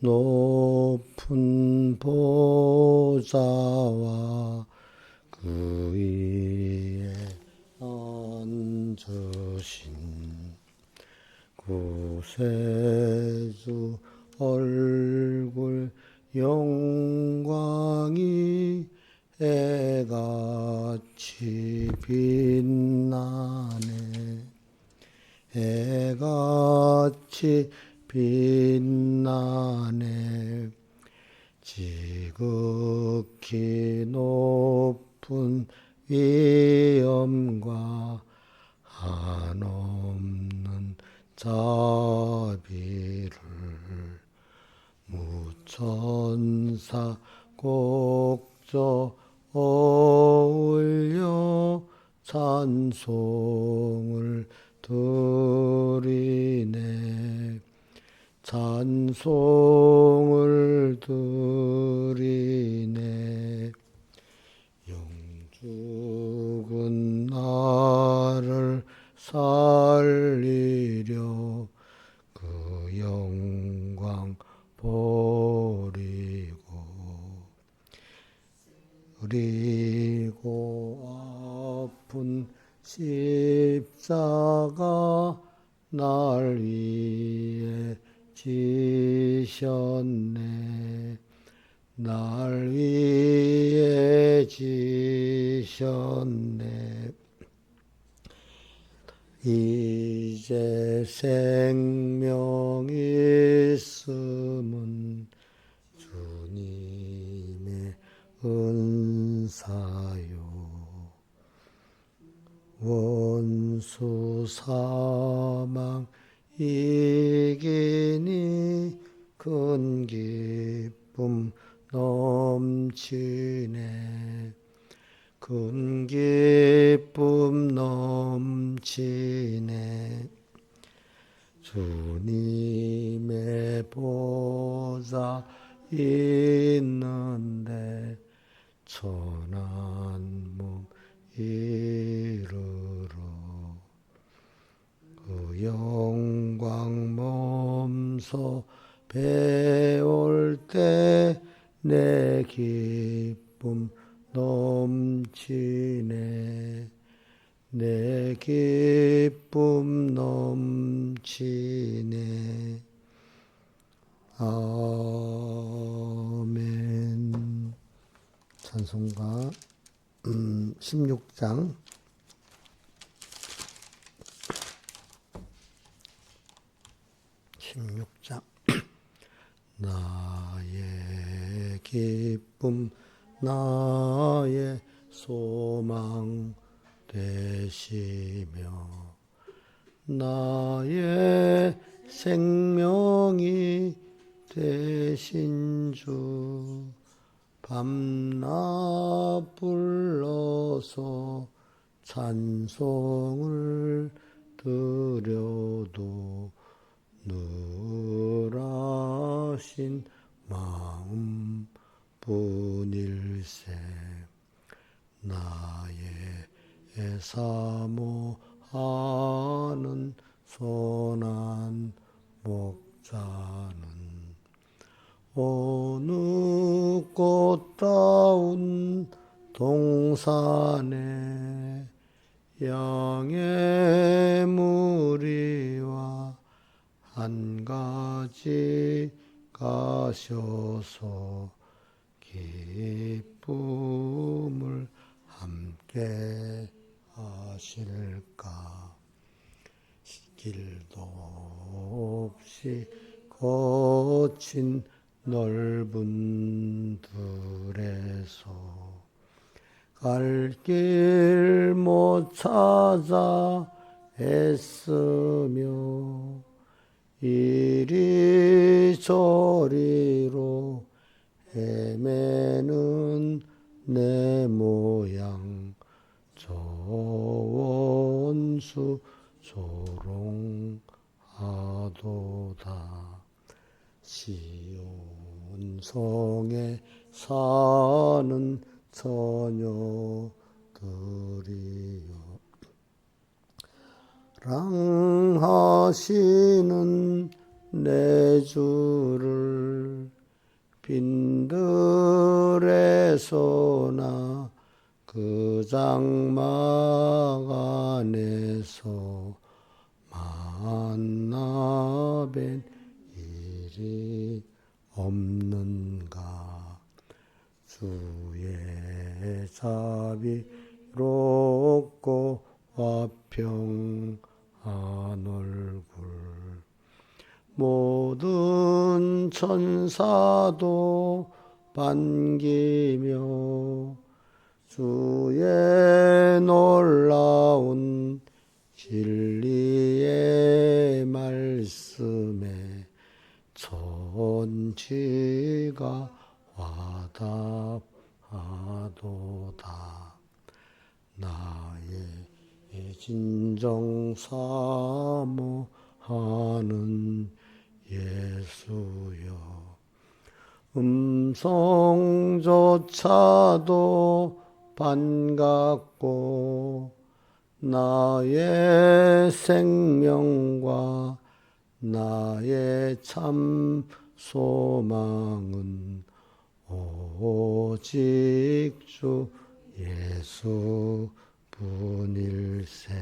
높은 보좌와 그 위에 앉으신 구세주 얼굴 영광이 해같이 빛나네. 해같이 빛나네. 지극히 높은 위엄과 한없는 자비를 무천사 곡조 어울려 찬송을 드리네. 찬송을 드리네. 영죽은 나를 살리려 그 영광 버리고 아픈 십자가 날 위해 지셨네. 날 위해 지셨네. 이제 생명 있음은 주님의 은사요. 원수 사망 이기니 큰 기쁨 넘치네. 큰 기쁨 넘치네. 주님의 보좌 있는데 천한 몸 이르러 그 영광 몸소 배울 때 내 기쁨 넘치네. 내 기쁨 넘치네. 아멘. 찬송가 16장 나의 기쁨 나의 소망 되시며 나의 생명이 되신 주 밤낮 불러서 찬송을 드려도 늘하신 마음 뿐일세. 나의 사모하는 선한 목자는 어느 꽃다운 동산에 양의 무리와 한 가지 가셔서 기쁨을 함께 하실까. 길도 없이 거친 넓은 들에서 갈 길 못 찾아 애쓰며 이리저리로 헤매는 내 모양 저 원수 조롱하도다. 시온 성에 사는 처녀들이여 랑하시는 내 주를 빈들에서나 그 장막 안에서 만나 뵌 일이 없는가. 주의 자비롭고 화평한 얼굴 모든 천사도 반기며 주의 놀라운 진리의 말씀에 천지가 화답하도다. 나의 진정 사모하는 예수여, 음성조차도 반갑고 나의 생명과 나의 참 소망은 오직 주 예수 분일세.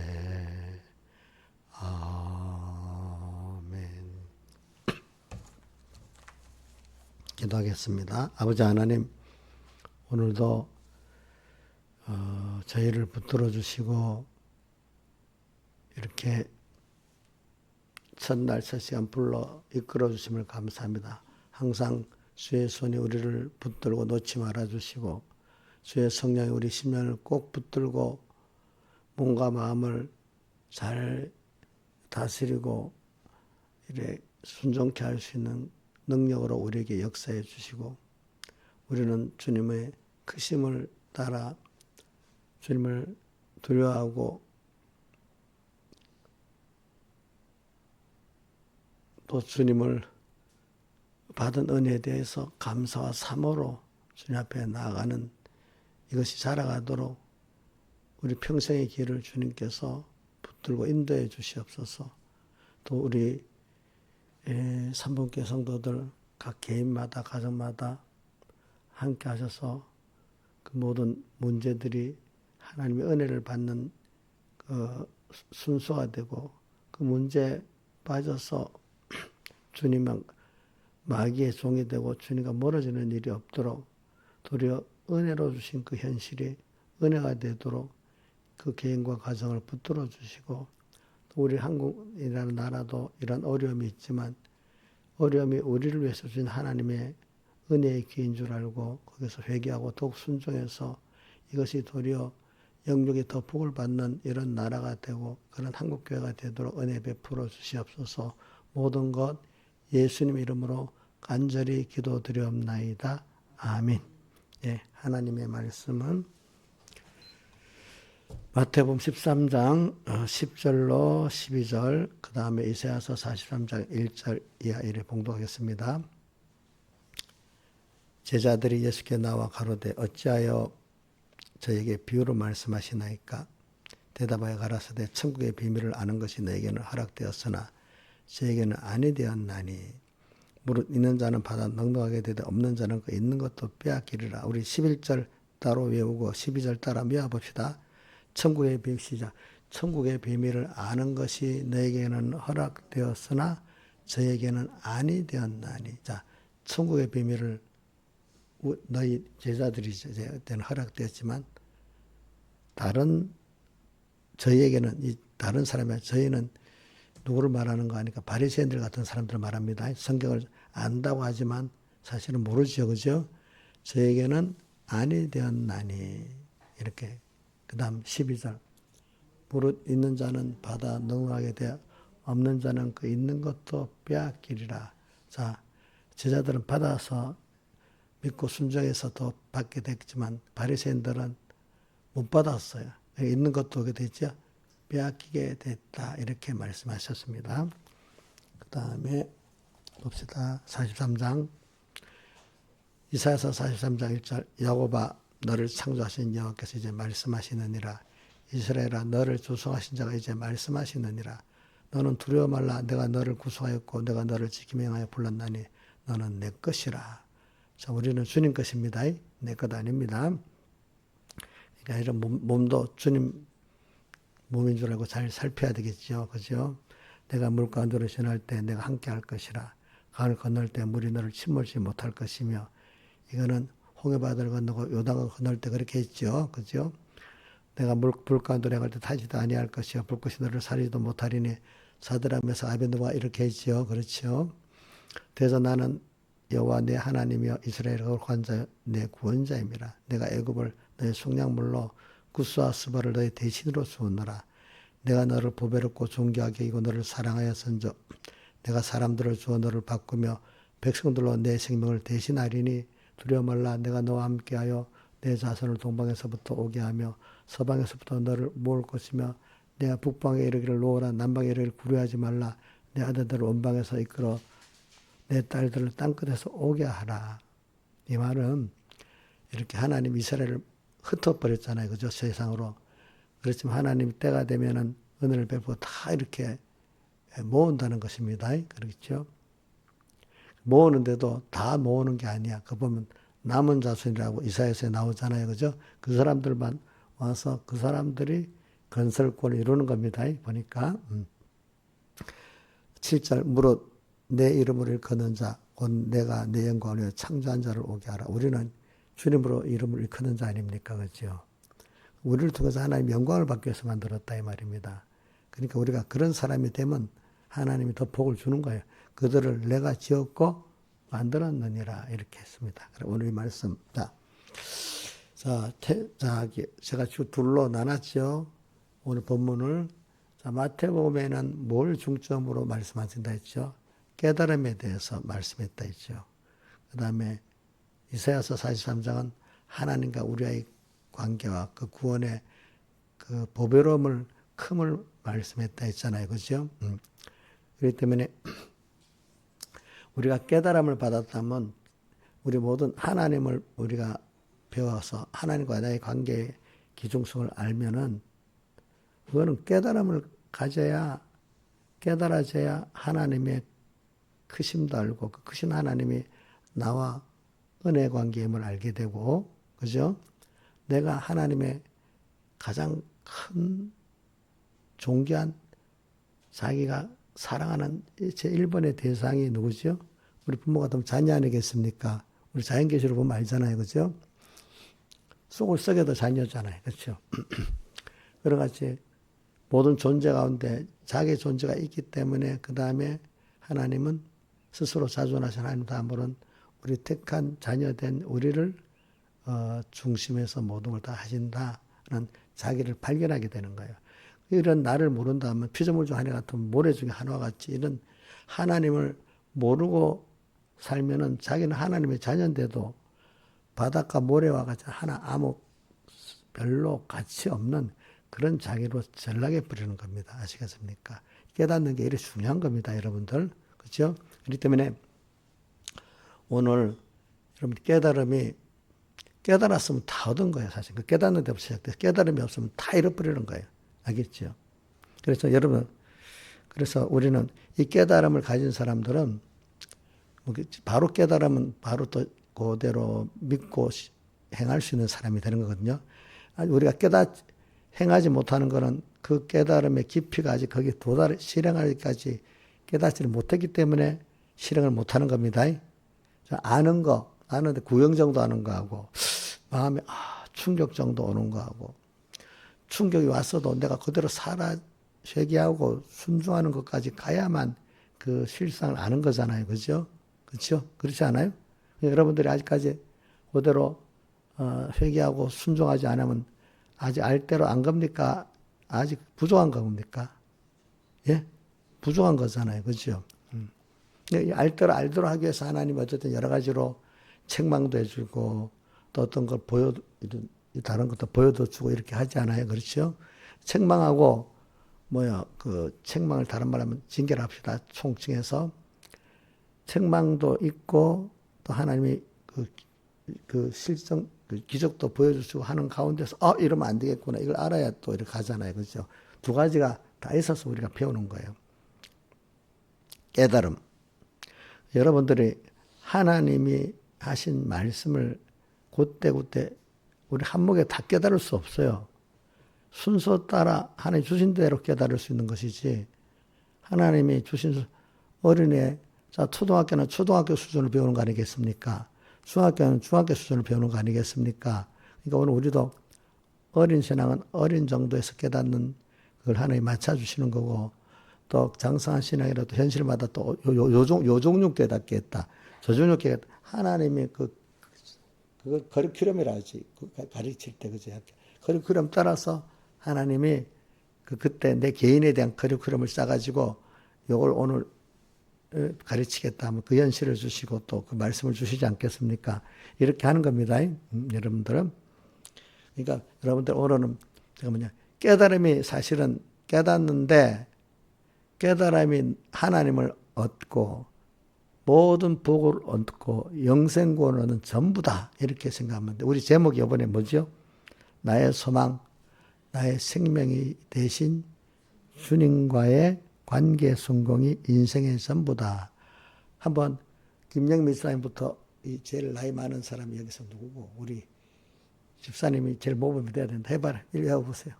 아멘. 기도하겠습니다. 아버지 하나님, 오늘도 저희를 붙들어 주시고 이렇게 첫날 첫 시간 불러 이끌어 주심을 감사합니다. 항상 주의 손이 우리를 붙들고 놓지 말아 주시고 주의 성령이 우리 심령을 꼭 붙들고 몸과 마음을 잘 다스리고 이래 순종케 할 수 있는 능력으로 우리에게 역사해 주시고, 우리는 주님의 크심을 따라 주님을 두려워하고 또 주님을 받은 은혜에 대해서 감사와 사모로 주님 앞에 나아가는 이것이 자라가도록 우리 평생의 길을 주님께서 붙들고 인도해 주시옵소서. 또 우리 삼분교 성도들 각 개인마다 가정마다 함께 하셔서 그 모든 문제들이 하나님의 은혜를 받는 그 순서가 되고, 그 문제에 빠져서 주님은 마귀의 종이 되고 주님과 멀어지는 일이 없도록 도리어 은혜로 주신 그 현실이 은혜가 되도록 그 개인과 가정을 붙들어 주시고, 우리 한국이라는 나라도 이런 어려움이 있지만 어려움이 우리를 위해서 주신 하나님의 은혜의 기회인 줄 알고 거기서 회개하고 더욱 순종해서 이것이 도리어 영육이 더 복을 받는 이런 나라가 되고 그런 한국교회가 되도록 은혜 베풀어 주시옵소서. 모든 것 예수님 이름으로 간절히 기도드리옵나이다. 아멘. 예, 하나님의 말씀은 마태복음 13장 10절로 12절, 그 다음에 이사야서 43장 1절 이하 이래 봉독하겠습니다. 제자들이 예수께 나와 가로되 어찌하여 저에게 비유로 말씀하시나이까? 대답하여 가라사대 천국의 비밀을 아는 것이 너에게는 허락되었으나 저에게는 아니 되었나니 무릇 있는 자는 받아 넉넉하게 되되 없는 자는 그 있는 것도 빼앗기리라. 우리 11절 따로 외우고 12절 따라 외워봅시다. 천국의 비밀 시작. 천국의 비밀을 아는 것이 너에게는 허락되었으나 저에게는 아니 되었나니. 자, 천국의 비밀을 너희 제자들이 때는 허락되었지만 다른 저희에게는 이 다른 사람이 저희는 누구를 말하는 거 아니까 바리새인들 같은 사람들을 말합니다. 성경을 안다고 하지만 사실은 모르죠, 그죠? 저에게는 아니 되었나니. 이렇게. 그 다음 12절. 무릇 있는 자는 받아 넉넉하게 되어 없는 자는 그 있는 것도 빼앗기리라. 자, 제자들은 받아서 믿고 순종해서 더 받게 됐지만 바리새인들은 못 받았어요. 있는 것도 그게 됐죠. 빼앗기게 됐다. 이렇게 말씀하셨습니다. 그 다음에 봅시다. 43장. 이사야서 43장 1절. 야곱아 너를 창조하신 여호와께서 이제 말씀하시느니라. 이스라엘아 너를 조성하신 자가 이제 말씀하시느니라. 너는 두려워 말라. 내가 너를 구속하였고 내가 너를 지키며 행하여 불렀나니 너는 내 것이라. 자, 우리는 주님 것입니다. 내 것 아닙니다. 그러니까 이런 몸도 주님 몸인 줄 알고 잘 살펴야 되겠죠. 그죠? 내가 물 가운데로 지날 때 내가 함께 할 것이라. 강을 건널 때 물이 너를 침몰치 못할 것이며, 이거는 홍해바다를 건너고 요단강을 건널 때 그렇게 했죠. 그죠? 내가 불 가운데 내갈 때 타지도 아니할 것이요 불꽃이 너를 사리지도 못하리니, 사드람에서 아벤누가 이렇게 했죠. 그렇죠? 그래서 나는 여호와 내 하나님이여 이스라엘의 거룩한 자 내 구원자임이라. 내가 애굽을 너의 속량물로 구스와 스바를 너의 대신으로 주었노라. 내가 너를 보배롭고 존귀하게 이고 너를 사랑하였은즉 내가 사람들을 주어 너를 바꾸며 백성들로 내 생명을 대신하리니 두려워 말라. 내가 너와 함께하여 내 자손을 동방에서부터 오게 하며 서방에서부터 너를 모을 것이며, 내가 북방에 이르기를 놓으라 남방에 이르기를 구려하지 말라. 내 아들들을 원방에서 이끌어 내 딸들을 땅끝에서 오게 하라. 이 말은 이렇게 하나님 이스라엘을 흩어버렸잖아요. 그죠? 세상으로. 그렇지만 하나님 때가 되면은 은혜를 베푸고 다 이렇게 모은다는 것입니다. 그렇죠? 모으는데도 다 모으는 게 아니야. 그 보면 남은 자손이라고 이사야서에 나오잖아요. 그죠? 그 사람들만 와서 그 사람들이 건설권을 이루는 겁니다. 보니까. 7절 무릇 내 이름으로 일컫는 자 곧 내가 내 영광을 위해 창조한 자를 오게 하라. 우리는 주님으로 이름을 일컫는 자 아닙니까? 그렇죠? 우리를 통해서 하나님 영광을 받기 위해서 만들었다 이 말입니다. 그러니까 우리가 그런 사람이 되면 하나님이 더 복을 주는 거예요. 그들을 내가 지었고 만들었느니라 이렇게 했습니다. 오늘 이 말씀. 자, 제가 둘로 나눴죠. 오늘 본문을. 자, 마태복음에는 뭘 중점으로 말씀하신다 했죠? 깨달음에 대해서 말씀했다 했죠. 그 다음에 이사야서 43장은 하나님과 우리의 관계와 그 구원의 그 보배로움을 큼을 말씀했다 했잖아요. 그죠? 그렇기 때문에 우리가 깨달음을 받았다면 우리 모든 하나님을 우리가 배워서 하나님과 나의 관계의 기중성을 알면은 그거는 깨달음을 깨달아져야 하나님의 크심도 알고 그 크신 하나님이 나와 은혜 관계임을 알게 되고, 그죠? 내가 하나님의 가장 큰 존귀한 자기가 사랑하는 제1번의 대상이 누구죠? 우리 부모가 더 자녀 아니겠습니까? 우리 자연계시로 보면 알잖아요. 그죠? 속을 썩여도 자녀잖아요. 그렇죠? 그런 같이 모든 존재 가운데 자기의 존재가 있기 때문에 그 다음에 하나님은 스스로 자존하신 하나님 다음으로는 우리 택한 자녀된 우리를 중심에서 모든 걸 다 하신다는 자기를 발견하게 되는 거예요. 이런 나를 모른다 하면 피조물 중 하나 같은 모래 중에 하나와 같이 이런 하나님을 모르고 살면은 자기는 하나님의 자녀인데도 바닷가 모래와 같이 하나 아무 별로 가치 없는 그런 자기로 전락해 버리는 겁니다. 아시겠습니까? 깨닫는 게 이렇게 중요한 겁니다, 여러분들. 그렇죠? 그렇기 때문에 오늘 여러분 깨달았으면 다 얻은 거예요, 사실. 그 깨닫는 데부터 시작돼서 깨달음이 없으면 다 잃어버리는 거예요. 알겠죠? 그래서 여러분, 그래서 우리는 이 깨달음을 가진 사람들은 바로 깨달으면 바로 또 그대로 믿고 행할 수 있는 사람이 되는 거거든요. 우리가 행하지 못하는 거는 그 깨달음의 깊이가 아직 거기에 실행하기까지 깨닫지를 못했기 때문에 실행을 못하는 겁니다. 아는데 구경 정도 아는 거하고 마음에 충격 정도 오는 거하고 충격이 왔어도 내가 그대로 회개하고 순종하는 것까지 가야만 그 실상을 아는 거잖아요. 그죠? 그렇죠? 그렇지 않아요? 여러분들이 아직까지 그대로 회개하고 순종하지 않으면 아직 알대로 안 겁니까? 아직 부족한 겁니까? 예? 부족한 거잖아요. 그죠? 알대로 하기 위해서 하나님 어쨌든 여러 가지로 책망도 해주고 또 어떤 걸 다른 것도 보여도 주고 이렇게 하지 않아요. 그렇죠? 책망하고 그 책망을 다른 말하면 징계를 합시다. 총칭해서 책망도 있고 또 하나님이 그 기적도 보여주시고 하는 가운데서 이러면 안 되겠구나. 이걸 알아야 또 이렇게 가잖아요. 그렇죠? 두 가지가 다 있어서 우리가 배우는 거예요. 깨달음. 여러분들이 하나님이 하신 말씀을 그때그때 우리 한목에 다 깨달을 수 없어요. 순서 따라 하나님 주신 대로 깨달을 수 있는 것이지, 하나님이 주신 어린애, 자, 초등학교는 초등학교 수준을 배우는 거 아니겠습니까? 중학교는 중학교 수준을 배우는 거 아니겠습니까? 그러니까 오늘 우리도 어린 신앙은 어린 정도에서 깨닫는 그걸 하나님이 맞춰주시는 거고, 또 장성한 신앙이라도 현실마다 또 요 종류 깨닫겠다. 저 종류 깨닫다. 하나님이 그걸 커리큘럼이라 하지. 가르칠 때, 그죠? 커리큘럼 따라서 하나님이 그때 내 개인에 대한 커리큘럼을 짜가지고 요걸 오늘 가르치겠다 하면 그 현실을 주시고 또 그 말씀을 주시지 않겠습니까? 이렇게 하는 겁니다. 여러분들은. 그러니까 여러분들 오늘은 제가 깨달음이 사실은 깨닫는데, 깨달음이 하나님을 얻고 모든 복을 얻고 영생구원을 얻는 전부다, 이렇게 생각하면 돼. 우리 제목이 이번에 뭐죠? 나의 소망, 나의 생명이 되신 주님과의 관계 성공이 인생의 전부다. 한번 김영미 집사님부터, 이 제일 나이 많은 사람이 여기서 누구고, 우리 집사님이 제일 모범이 돼야 된다. 해봐라. 이리 해보세요.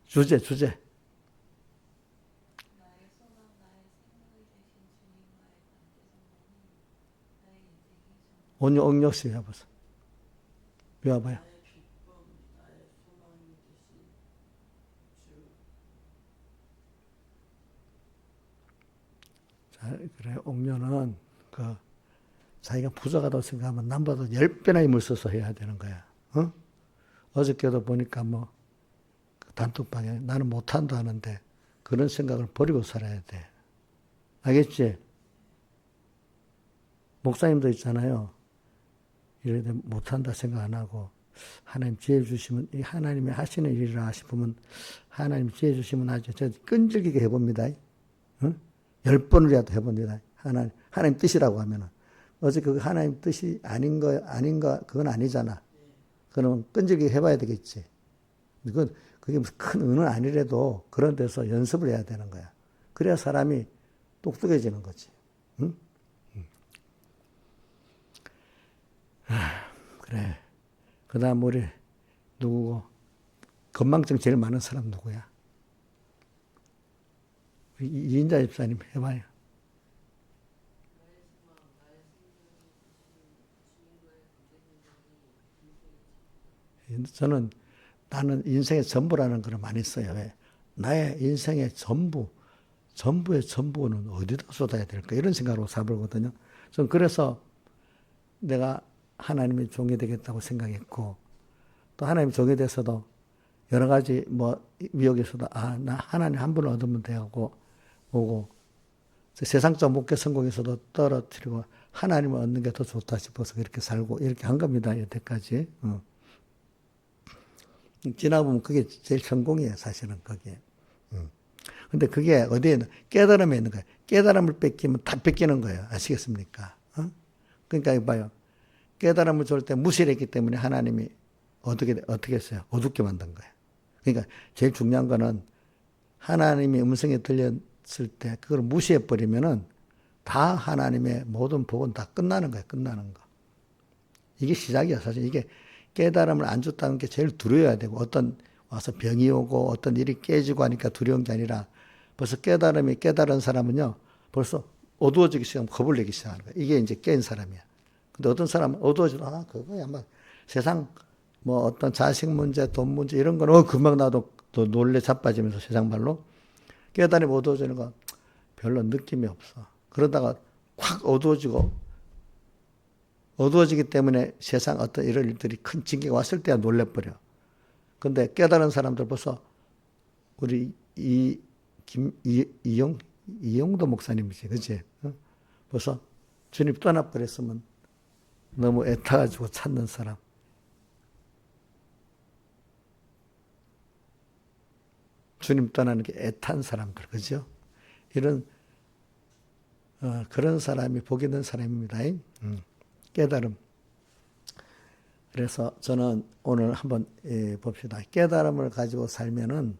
주제. 온유 억력시 해보세요. 배워봐요. 자, 그래, 옥녀는 자기가 부족하다고 생각하면 남보다 10배나 힘을 써서 해야 되는 거야. 어저께도 보니까 단톡방에 나는 못한다 하는데 그런 생각을 버리고 살아야 돼. 알겠지? 목사님도 있잖아요. 이래 못한다 생각 안 하고, 하나님 지혜 주시면, 이 하나님이 하시는 일이라 싶으면 하나님 지혜 주시면 하죠. 저 끈질기게 해봅니다. 10번이라도 해봅니다. 하나님 뜻이라고 하면은. 어제 그 하나님 뜻이 아닌가, 그건 아니잖아. 그러면 끈질기게 해봐야 되겠지. 그게 무슨 큰 은은 아니래도 그런 데서 연습을 해야 되는 거야. 그래야 사람이 똑똑해지는 거지. 응? 그래. 그 다음 우리 누구고? 건망증 제일 많은 사람 누구야? 이인자 집사님 해봐요. 나는 인생의 전부라는 걸 많이 써요. 왜? 나의 인생의 전부의 전부는 어디다 쏟아야 될까? 이런 생각으로 살거든요. 저는 그래서 내가 하나님의 종이 되겠다고 생각했고, 또 하나님 종이 돼서도 여러 가지 미혹에서도 나 하나님 한 분을 얻으면 되고 오고, 세상적 목회 성공에서도 떨어뜨리고 하나님을 얻는 게 더 좋다 싶어서 그렇게 살고 이렇게 한 겁니다. 여태까지. 지나보면 그게 제일 성공이에요. 사실은 그게. 근데 그게 어디에 있는, 깨달음에 있는 거예요. 깨달음을 뺏기면 다 뺏기는 거예요. 아시겠습니까? 그러니까 이봐요. 깨달음을 줄 때 무시를 했기 때문에 하나님이 어떻게 했어요? 어둡게 만든 거예요. 그러니까 제일 중요한 거는 하나님의 음성이 들렸을 때 그걸 무시해버리면은 다 하나님의 모든 복은 다 끝나는 거예요. 끝나는 거. 이게 시작이야. 사실 이게 깨달음을 안 줬다는 게 제일 두려워야 되고, 어떤 와서 병이 오고 어떤 일이 깨지고 하니까 두려운 게 아니라 벌써 깨달은 사람은요, 벌써 어두워지기 시작하면 겁을 내기 시작하는 거예요. 이게 이제 깬 사람이야. 근데 어떤 사람은 어두워지면, 그거야. 세상, 어떤 자식 문제, 돈 문제, 이런 거는 금방 나도 또 놀래 자빠지면서 세상 말로. 깨달음이 어두워지는 건 별로 느낌이 없어. 그러다가 확 어두워지기 때문에 세상 어떤 이런 일들이 큰 징계가 왔을 때야 놀래버려. 근데 깨달은 사람들 벌써, 우리 이용도 목사님이지, 그치? 벌써 주님 떠나버렸으면 너무 애타가지고 찾는 사람. 주님 떠나는 게 애탄 사람들, 그죠? 그런 사람이 복 있는 사람입니다. 깨달음. 그래서 저는 오늘 한번 봅시다. 깨달음을 가지고 살면은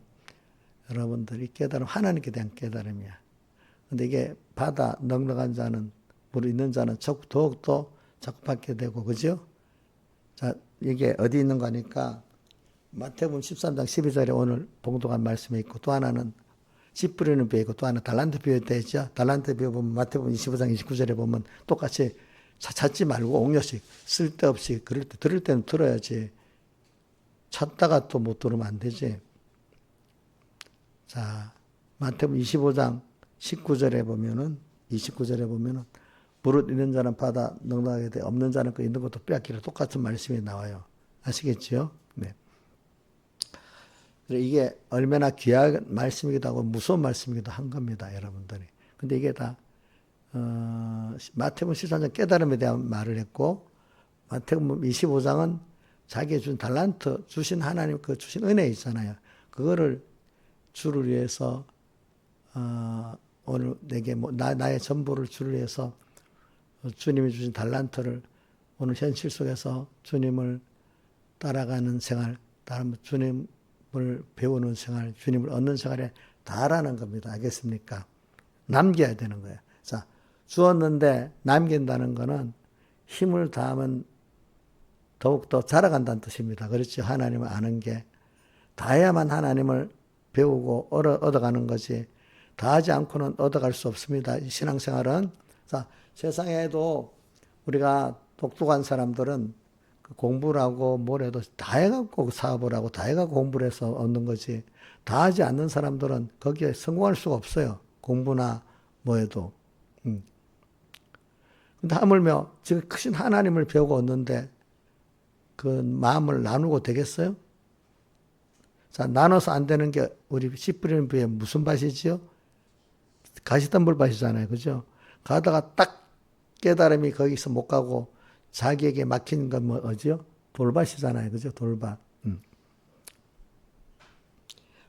여러분들이 깨달음, 하나님께 대한 깨달음이야. 근데 이게 넉넉한 자는 무릇 있는 자는 더욱더 자꾸 받게 되고, 그죠? 자, 이게 어디 있는 거니까 마태복음 13장 12절에 오늘 봉독한 말씀이 있고, 또 하나는 씨 뿌리는 비유고, 또 하나 달란트 비유 때 있죠. 달란트 비유 보면 마태복음 25장 29절에 보면 똑같이 찾지 말고 옥녀식 쓸데없이 그럴 때 들을 때는 들어야지. 찾다가 또 못 들으면 안 되지. 자, 마태복음 25장 19절에 보면은 무릇 있는 자는 받아 넉넉하게 돼 없는 자는 그 있는 것도 빼앗기라. 똑같은 말씀이 나와요. 아시겠죠? 네. 이게 얼마나 귀한 말씀이기도 하고 무서운 말씀이기도 한 겁니다, 여러분들이. 근데 이게 다 마태복음 13장 깨달음에 대한 말을 했고, 마태복음 25장은 자기의 준 달란트, 주신 하나님 그 주신 은혜 있잖아요. 그거를 주를 위해서 오늘 내게 나의 전부를 주를 위해서 주님이 주신 달란트를 오늘 현실 속에서 주님을 따라가는 생활, 주님을 배우는 생활, 주님을 얻는 생활에 다하라는 겁니다. 알겠습니까? 남겨야 되는 거예요. 자, 주었는데 남긴다는 거는 힘을 다하면 더욱더 자라간다는 뜻입니다. 그렇죠? 하나님을 아는 게. 다해야만 하나님을 배우고 얻어가는 거지. 다하지 않고는 얻어갈 수 없습니다. 신앙생활은. 자, 세상에도 우리가 똑똑한 사람들은 공부를 하고 뭘 해도 다 해갖고 사업을 하고 다 해갖고 공부를 해서 얻는 거지. 다 하지 않는 사람들은 거기에 성공할 수가 없어요. 공부나 뭐 해도. 근데 하물며 지금 크신 하나님을 배우고 얻는데 그 마음을 나누고 되겠어요? 자, 나눠서 안 되는 게 우리 씨 뿌리는 부에 무슨 밭이지요? 가시덤불 밭이잖아요. 그죠? 가다가 딱 깨달음이 거기서 못 가고 자기에게 막힌 건 뭐지요? 돌밭이잖아요. 그죠? 돌밭.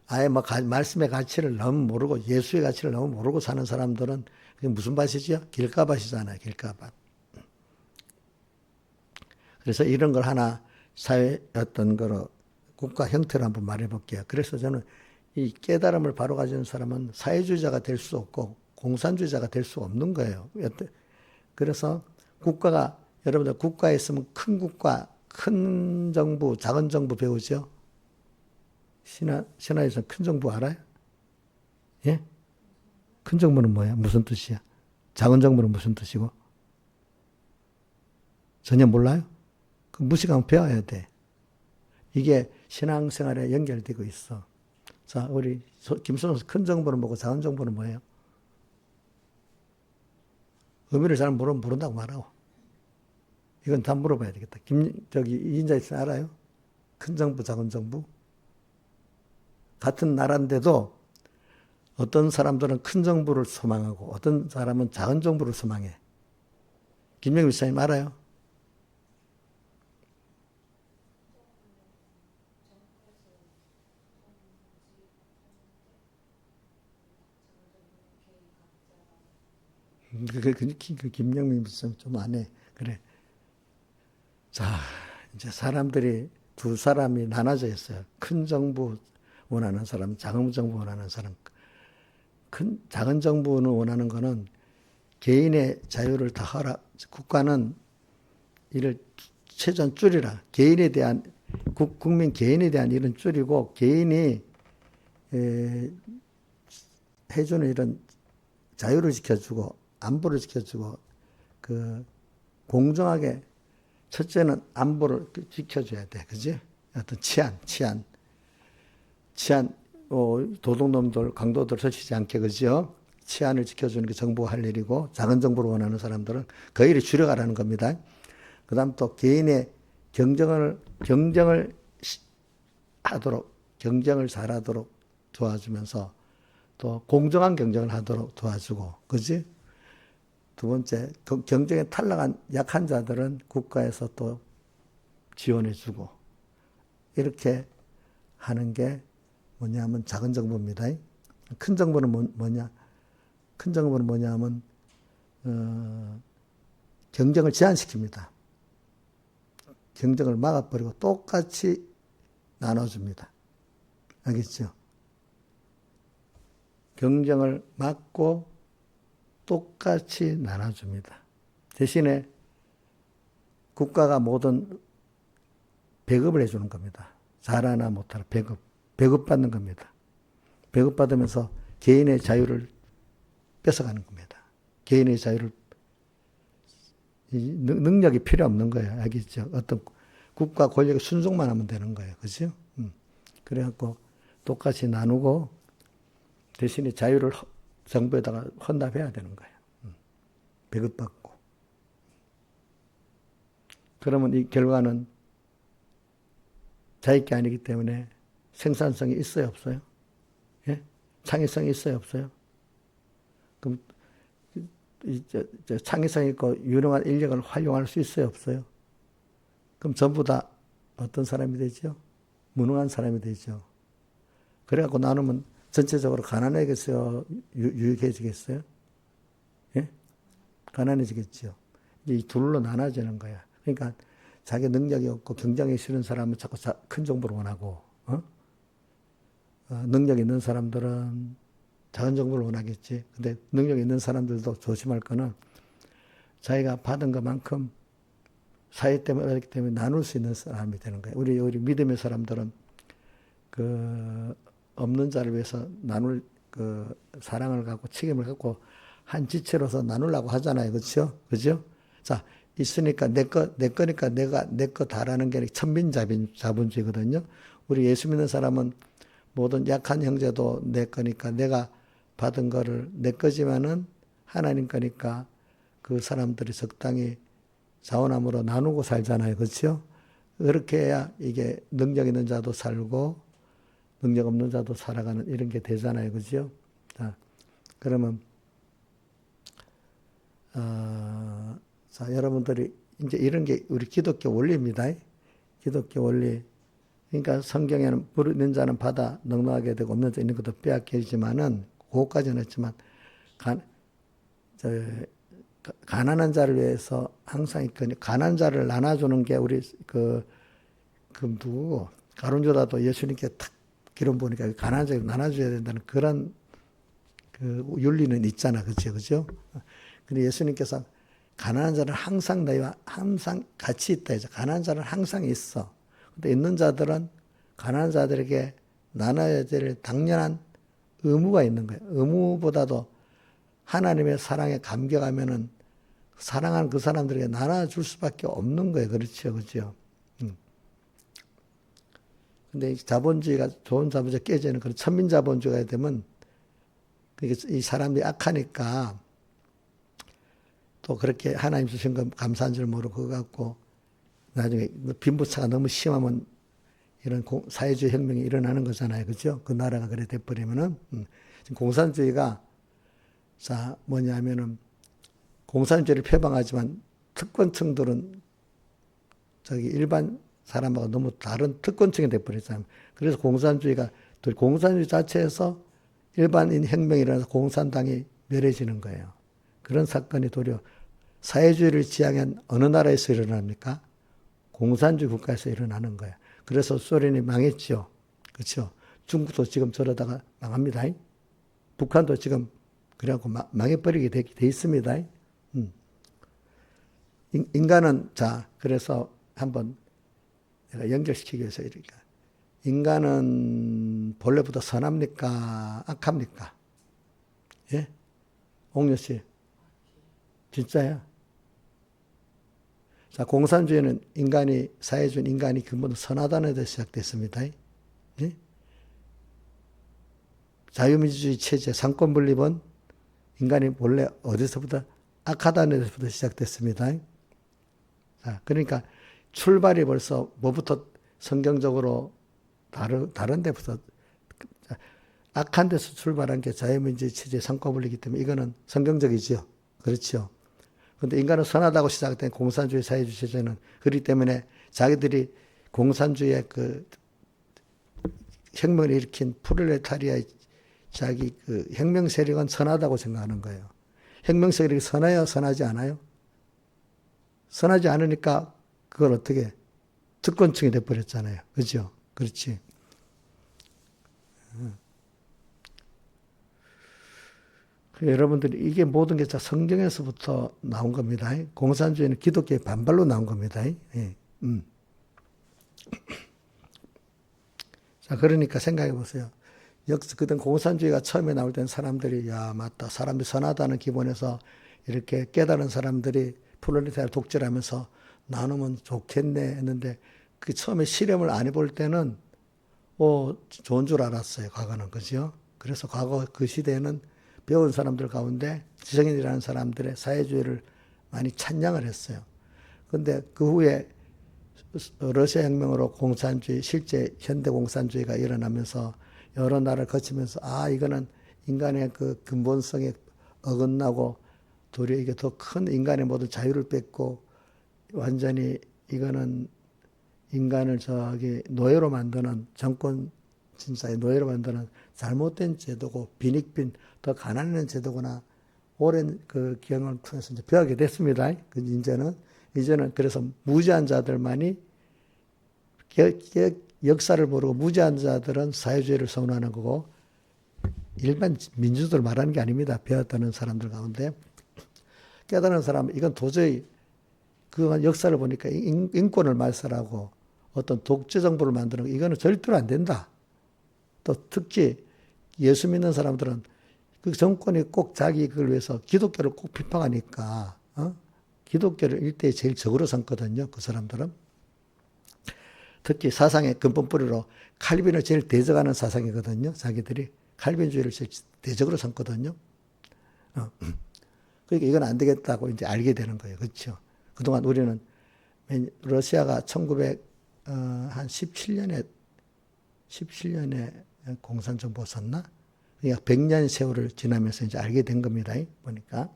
아예 뭐 말씀의 가치를 너무 모르고 예수의 가치를 너무 모르고 사는 사람들은 그게 무슨 밭이지요? 길가밭이잖아요. 길가밭. 그래서 이런 걸 하나 사회 어떤 거로 국가 형태로 한번 말해 볼게요. 그래서 저는 이 깨달음을 바로 가진 사람은 사회주의자가 될 수 없고 공산주의자가 될 수 없는 거예요. 그래서 국가가 여러분들 국가에 있으면 큰 국가, 큰 정부, 작은 정부 배우죠? 신화에서 큰 정부 알아요? 예? 큰 정부는 뭐야? 무슨 뜻이야? 작은 정부는 무슨 뜻이고? 전혀 몰라요? 그 무식하면 배워야 돼. 이게 신앙생활에 연결되고 있어. 자, 우리 김선호 큰 정부는 뭐고 작은 정부는 뭐예요? 의미를 잘 모른다고 말하고. 이건 다 물어봐야 되겠다. 이인자 있으면 알아요? 큰 정부, 작은 정부? 같은 나라인데도 어떤 사람들은 큰 정부를 소망하고 어떤 사람은 작은 정부를 소망해. 김명희 목사님 알아요? 김명민 목사님 좀 안 해. 그래. 자, 이제 사람들이 두 사람이 나눠져 있어요. 큰 정부 원하는 사람, 작은 정부 원하는 사람. 작은 정부는 원하는 거는 개인의 자유를 다 국가는 이를 최소한 줄이라. 개인에 대한, 국민 개인에 대한 일은 줄이고, 개인이 해주는 이런 자유를 지켜주고, 안보를 지켜주고, 공정하게, 첫째는 안보를 지켜줘야 돼. 그지? 어떤 치안, 도둑놈들, 강도들 설치지 않게, 그죠? 치안을 지켜주는 게 정부가 할 일이고, 작은 정부를 원하는 사람들은 그 일을 줄여가라는 겁니다. 그 다음 또 개인의 경쟁을 하도록, 경쟁을 잘하도록 도와주면서 또 공정한 경쟁을 하도록 도와주고, 그지? 두 번째, 경쟁에 탈락한 약한 자들은 국가에서 또 지원해주고, 이렇게 하는 게 뭐냐면 작은 정부입니다. 큰 정부는 뭐냐? 큰 정부는 뭐냐면, 경쟁을 제한시킵니다. 경쟁을 막아버리고 똑같이 나눠줍니다. 알겠죠? 경쟁을 막고 똑같이 나눠줍니다. 대신에 국가가 모든 배급을 해주는 겁니다. 잘하나 못하나 배급받는 겁니다. 배급받으면서 개인의 자유를 뺏어가는 겁니다. 개인의 자유를, 능력이 필요 없는 거예요. 알겠죠? 어떤 국가 권력에 순종만 하면 되는 거예요. 그죠? 그래갖고 똑같이 나누고 대신에 자유를 정부에다가 헌납해야 되는 거예요. 배급받고. 그러면 이 결과는 자기 게 아니기 때문에 생산성이 있어요, 없어요? 예? 창의성이 있어요, 없어요? 그럼 창의성 있고 유능한 인력을 활용할 수 있어요, 없어요? 그럼 전부 다 어떤 사람이 되죠? 무능한 사람이 되죠. 그래갖고 나누면 전체적으로 가난해지겠어요? 유익해지겠어요? 예? 가난해지겠죠. 이 둘로 나눠지는 거야. 그러니까 자기 능력이 없고 경쟁이 싫은 사람은 자꾸 큰 정보를 원하고, 능력 있는 사람들은 작은 정보를 원하겠지. 근데 능력 있는 사람들도 조심할 거는 자기가 받은 것만큼 사회 때문에 얻었기 때문에 나눌 수 있는 사람이 되는 거예요. 우리 믿음의 사람들은 그 없는 자를 위해서 나눌 그 사랑을 갖고 책임을 갖고 한 지체로서 나누려고 하잖아요. 그렇죠? 그죠? 자, 있으니까 내 거니까 내 거 다라는 게 천민자본주의거든요. 우리 예수 믿는 사람은 모든 약한 형제도 내 거니까 내가 받은 거를 내 거지만은 하나님 거니까 그 사람들이 적당히 자원함으로 나누고 살잖아요. 그렇죠? 그렇게 해야 이게 능력 있는 자도 살고 능력 없는 자도 살아가는 이런 게 되잖아요. 그죠? 자, 그러면 자, 여러분들이 이제 이런 게 우리 기독교 원리입니다. 기독교 원리. 그러니까 성경에는 부르는 자는 받아 넉넉하게 되고 없는 자 있는 것도 빼앗기지만은 그것까지는 했지만 가난한 자를 위해서 항상 있거든요. 가난한 자를 나눠주는 게 우리 그 누구고 가룟유다도 예수님께 탁 기름 보니까 가난한 자를 나눠줘야 된다는 그런 그 윤리는 있잖아, 그렇죠, 그죠? 근데 예수님께서 가난한 자는 항상 너희와 항상 같이 있다 해서 가난한 자는 항상 있어. 근데 있는 자들은 가난한 자들에게 나눠야 될 당연한 의무가 있는 거예요. 의무보다도 하나님의 사랑에 감격하면은 사랑하는 그 사람들에게 나눠줄 수밖에 없는 거예요. 그렇죠, 그렇죠. 근데 자본주의가 좋은 자본주의가 깨지는 그런 천민자본주의가 되면 이 사람들이 악하니까 또 그렇게 하나님 주신 거 감사한 줄 모르고 그거 갖고 나중에 빈부차가 너무 심하면 이런 사회주의 혁명이 일어나는 거잖아요. 그죠? 그 나라가 그래 돼버리면은. 지금 공산주의가 자, 뭐냐면은 공산주의를 표방하지만 특권층들은 저기 일반 사람하고 너무 다른 특권층이 돼버렸잖아요. 그래서 공산주의 자체에서 일반인 혁명이 일어나서 공산당이 멸해지는 거예요. 그런 사건이 도리어 사회주의를 지향한 어느 나라에서 일어납니까? 공산주의 국가에서 일어나는 거예요. 그래서 소련이 망했죠. 그렇죠? 중국도 지금 저러다가 망합니다. 북한도 지금 그래갖고 망해버리게 돼 있습니다. 인간은 자 그래서 한번 내가 연결시키기 위해서 이러니까 인간은 본래부터 선합니까? 악합니까? 예? 옥녀 씨. 진짜야. 자, 공산주의는 사회주의 인간이 근본으로 선하다는 데서 시작됐습니다. 예? 자유민주주의 체제, 상권 분립은 인간이 원래 어디서부터 악하다는 데서부터 시작됐습니다. 자, 그러니까 출발이 벌써 뭐부터 성경적으로 다른 데부터 악한 데서 출발한 게 자유민주주의 체제, 상권 분립이기 때문에 이거는 성경적이죠. 그렇죠. 그런데 인간은 선하다고 시작된 공산주의 사회주의 체제는 그렇기 때문에 자기들이 공산주의의 그 혁명을 일으킨 프롤레타리아의 자기 그 혁명 세력은 선하다고 생각하는 거예요. 혁명 세력이 선해요? 선하지 않아요? 선하지 않으니까 그걸 어떻게 특권층이 돼버렸잖아요. 그죠? 그렇지. 여러분들이 이게 모든 게 다 성경에서부터 나온 겁니다. 공산주의는 기독교의 반발로 나온 겁니다. 예. 자, 그러니까 생각해 보세요. 그땐 공산주의가 처음에 나올 땐 사람들이, 야, 맞다. 사람이 선하다는 기본에서 이렇게 깨달은 사람들이 프롤레타리아 독재하면서 나누면 좋겠네 했는데, 그 처음에 실험을 안 해볼 때는, 좋은 줄 알았어요. 과거는. 그죠? 그래서 과거 그 시대에는 배운 사람들 가운데 지성인이라는 사람들의 사회주의를 많이 찬양을 했어요. 근데 그 후에 러시아 혁명으로 공산주의, 실제 현대 공산주의가 일어나면서 여러 나라를 거치면서, 이거는 인간의 그 근본성에 어긋나고 도리어 이게 더 큰 인간의 모든 자유를 뺏고 완전히 이거는 인간을 노예로 만드는, 정권 진짜의 노예로 만드는 잘못된 제도고 빈익빈 더 가난한 제도구나. 오랜 그 경험을 통해서 이제 배우게 됐습니다. 이제는 그래서 무지한 자들만이 역사를 모르고 무지한 자들은 사회주의를 선언하는 거고, 일반 민주들 말하는 게 아닙니다. 배웠다는 사람들 가운데 깨달은 사람, 이건 도저히 그 역사를 보니까 인권을 말살하고 어떤 독재 정부를 만드는 거, 이거는 절대로 안 된다. 또 특히 예수 믿는 사람들은 그 정권이 꼭 자기 그걸 위해서 기독교를 꼭 비판하니까, 기독교를 일대에 제일 적으로 삼거든요. 그 사람들은. 특히 사상의 근본 뿌리로 칼빈을 제일 대적하는 사상이거든요. 자기들이 칼빈주의를 제일 대적으로 삼거든요. 그러니까 이건 안 되겠다고 이제 알게 되는 거예요. 그렇죠? 그동안 우리는 러시아가 1917년에 공산정부가 섰나? 그러니까 100년 세월을 지나면서 이제 알게 된 겁니다. 보니까.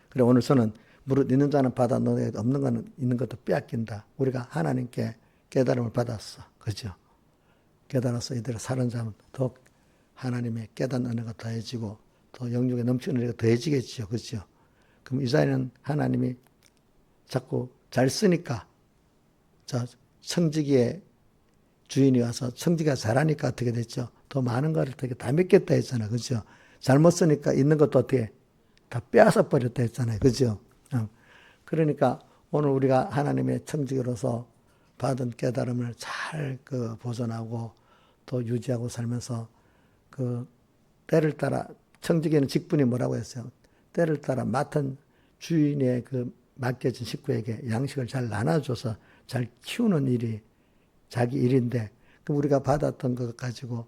그래, 오늘 저는 무릇 있는 자는 받아 너네 없는 거는 있는 것도 빼앗긴다. 우리가 하나님께 깨달음을 받았어. 그죠? 깨달아서 이대로 사는 자는 더 하나님의 깨닫는 은혜가 더해지고 더 영육에 넘치는 은혜가 더해지겠죠. 그죠? 그럼 이 자리는 하나님이 자꾸 잘 쓰니까, 청지기의 주인이 와서 청지기가 잘하니까 어떻게 됐죠? 더 많은 거를 되게 다 믿겠다 했잖아요. 그죠? 잘못 쓰니까 있는 것도 어떻게 다 빼앗아 버렸다 했잖아요. 그죠? 그러니까 오늘 우리가 하나님의 청지기로서 받은 깨달음을 잘 보존하고 또 유지하고 살면서 때를 따라, 청지기는 직분이 뭐라고 했어요? 때를 따라 맡은 주인의 맡겨진 식구에게 양식을 잘 나눠줘서 잘 키우는 일이 자기 일인데, 그럼 우리가 받았던 것 가지고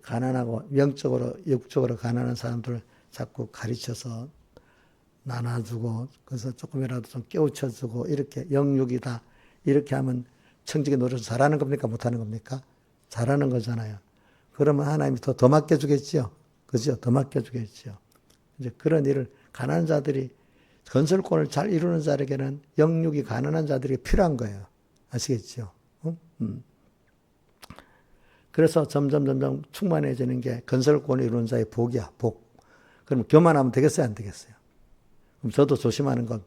가난하고 영적으로 육적으로 가난한 사람들을 자꾸 가르쳐서 나눠주고, 그래서 조금이라도 좀 깨우쳐주고, 이렇게 영육이다 이렇게 하면 청지기 노릇을 잘하는 겁니까? 못하는 겁니까? 잘하는 거잖아요. 그러면 하나님이 더 맡겨주겠죠. 그죠? 더 맡겨주겠죠. 이제 그런 일을 가난한 자들이, 건설권을 잘 이루는 자에게는 영육이 가난한 자들이 필요한 거예요. 아시겠죠? 그래서 점점 충만해지는 게 건설권을 이루는 자의 복이야, 복. 그럼 교만하면 되겠어요? 안 되겠어요? 그럼 저도 조심하는 건,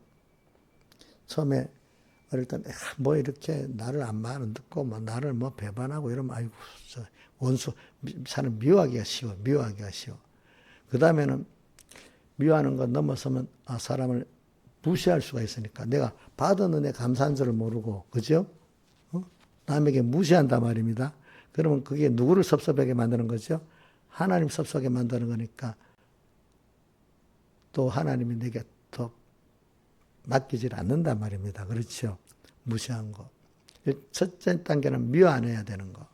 처음에 어릴 때 뭐 이렇게 나를 안 듣고 나를 배반하고 이러면, 아이고, 원수, 사람 미워하기가 쉬워. 그 다음에는 미워하는 건 넘어서면 사람을 무시할 수가 있으니까, 내가 받은 은혜 감사한 줄을 모르고, 그죠? 남에게 무시한단 말입니다. 그러면 그게 누구를 섭섭하게 만드는 거죠? 하나님 섭섭하게 만드는 거니까 또 하나님이 내게 더 맡기질 않는단 말입니다. 그렇죠? 무시한 거. 첫째 단계는 미워 안 해야 되는 거.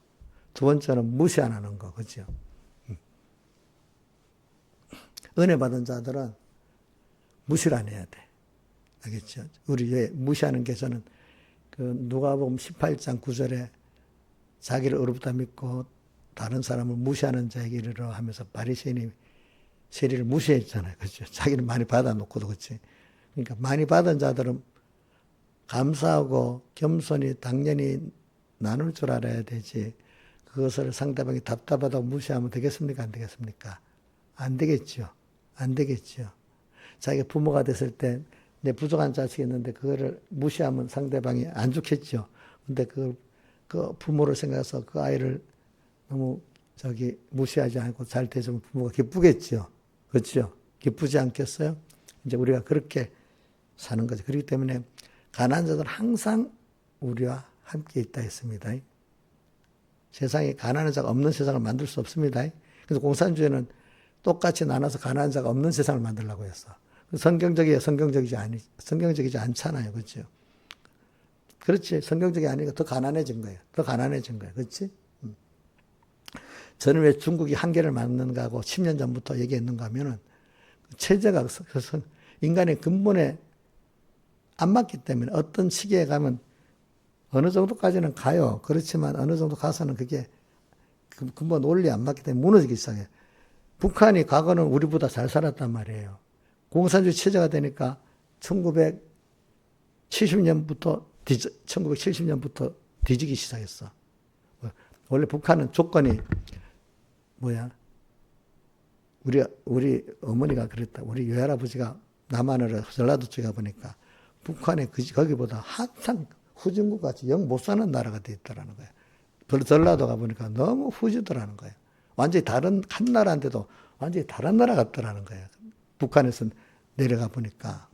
두 번째는 무시 안 하는 거. 그렇죠? 은혜 받은 자들은 무시를 안 해야 돼. 알겠죠? 우리 왜 무시하는 게, 저는 누가복음 18장 9절에 자기를 의롭다 믿고 다른 사람을 무시하는 자에게 이르러 하면서 바리새인이 세리를 무시했잖아요. 그렇죠? 자기는 많이 받아놓고도. 그렇지? 그러니까 많이 받은 자들은 감사하고 겸손히 당연히 나눌 줄 알아야 되지, 그것을 상대방이 답답하다고 무시하면 되겠습니까? 안 되겠습니까? 안 되겠죠. 자기가 부모가 됐을 때 내 부족한 자식이 있는데 그거를 무시하면 상대방이 안 좋겠죠. 근데 그 부모를 생각해서 그 아이를 너무 무시하지 않고 잘 대해주면 부모가 기쁘겠죠. 그렇죠? 기쁘지 않겠어요? 이제 우리가 그렇게 사는 거죠. 그렇기 때문에 가난한 자들은 항상 우리와 함께 있다 했습니다. 세상에 가난한 자가 없는 세상을 만들 수 없습니다. 그래서 공산주의는 똑같이 나눠서 가난한 자가 없는 세상을 만들려고 했어. 성경적이지 않잖아요. 그렇죠? 그렇지. 성경적이 아니니까 더 가난해진 거예요. 더 가난해진 거예요. 그렇지? 저는 왜 중국이 한계를 맞는가 하고 10년 전부터 얘기했는가 하면은 체제가 인간의 근본에 안 맞기 때문에 어떤 시기에 가면 어느 정도까지는 가요. 그렇지만 어느 정도 가서는 그게 근본 원리 안 맞기 때문에 무너지기 시작해요. 북한이 과거는 우리보다 잘 살았단 말이에요. 공산주의 체제가 되니까 1970년부터 뒤지기 시작했어. 원래 북한은 조건이 우리 어머니가 그랬다. 우리 외할아버지가 남한으로 전라도 쪽에 가보니까 북한에 거기보다 항상 후진국 같이 영 못 사는 나라가 돼 있다라는 거예요. 전라도 가보니까 너무 후지더라는 거예요. 완전히 다른 한 나라인데도 완전히 다른 나라 같더라는 거예요. 북한에서 내려가 보니까.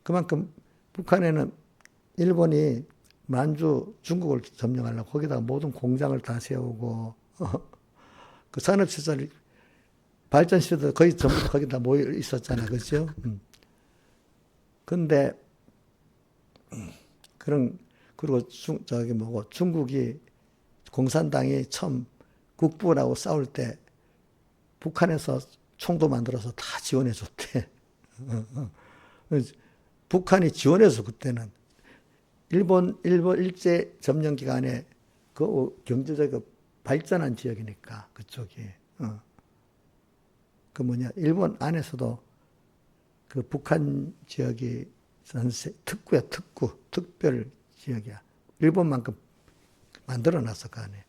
그만큼 북한에는 일본이 만주 중국을 점령하려고 거기다가 모든 공장을 다 세우고 그 산업시설 발전시설도 거의 전부 거기 다 모여 있었잖아요. 그렇죠? 근데 그리고 중국이 공산당이 처음 국부라고 싸울 때 북한에서 총도 만들어서 다 지원해 줬대. 북한이 지원해서 그때는 일본 일제 점령 기간에 그 경제적 발전한 지역이니까 그쪽이 일본 안에서도 그 북한 지역이 특구야, 특별 지역이야. 일본만큼 만들어놨어, 그 안에.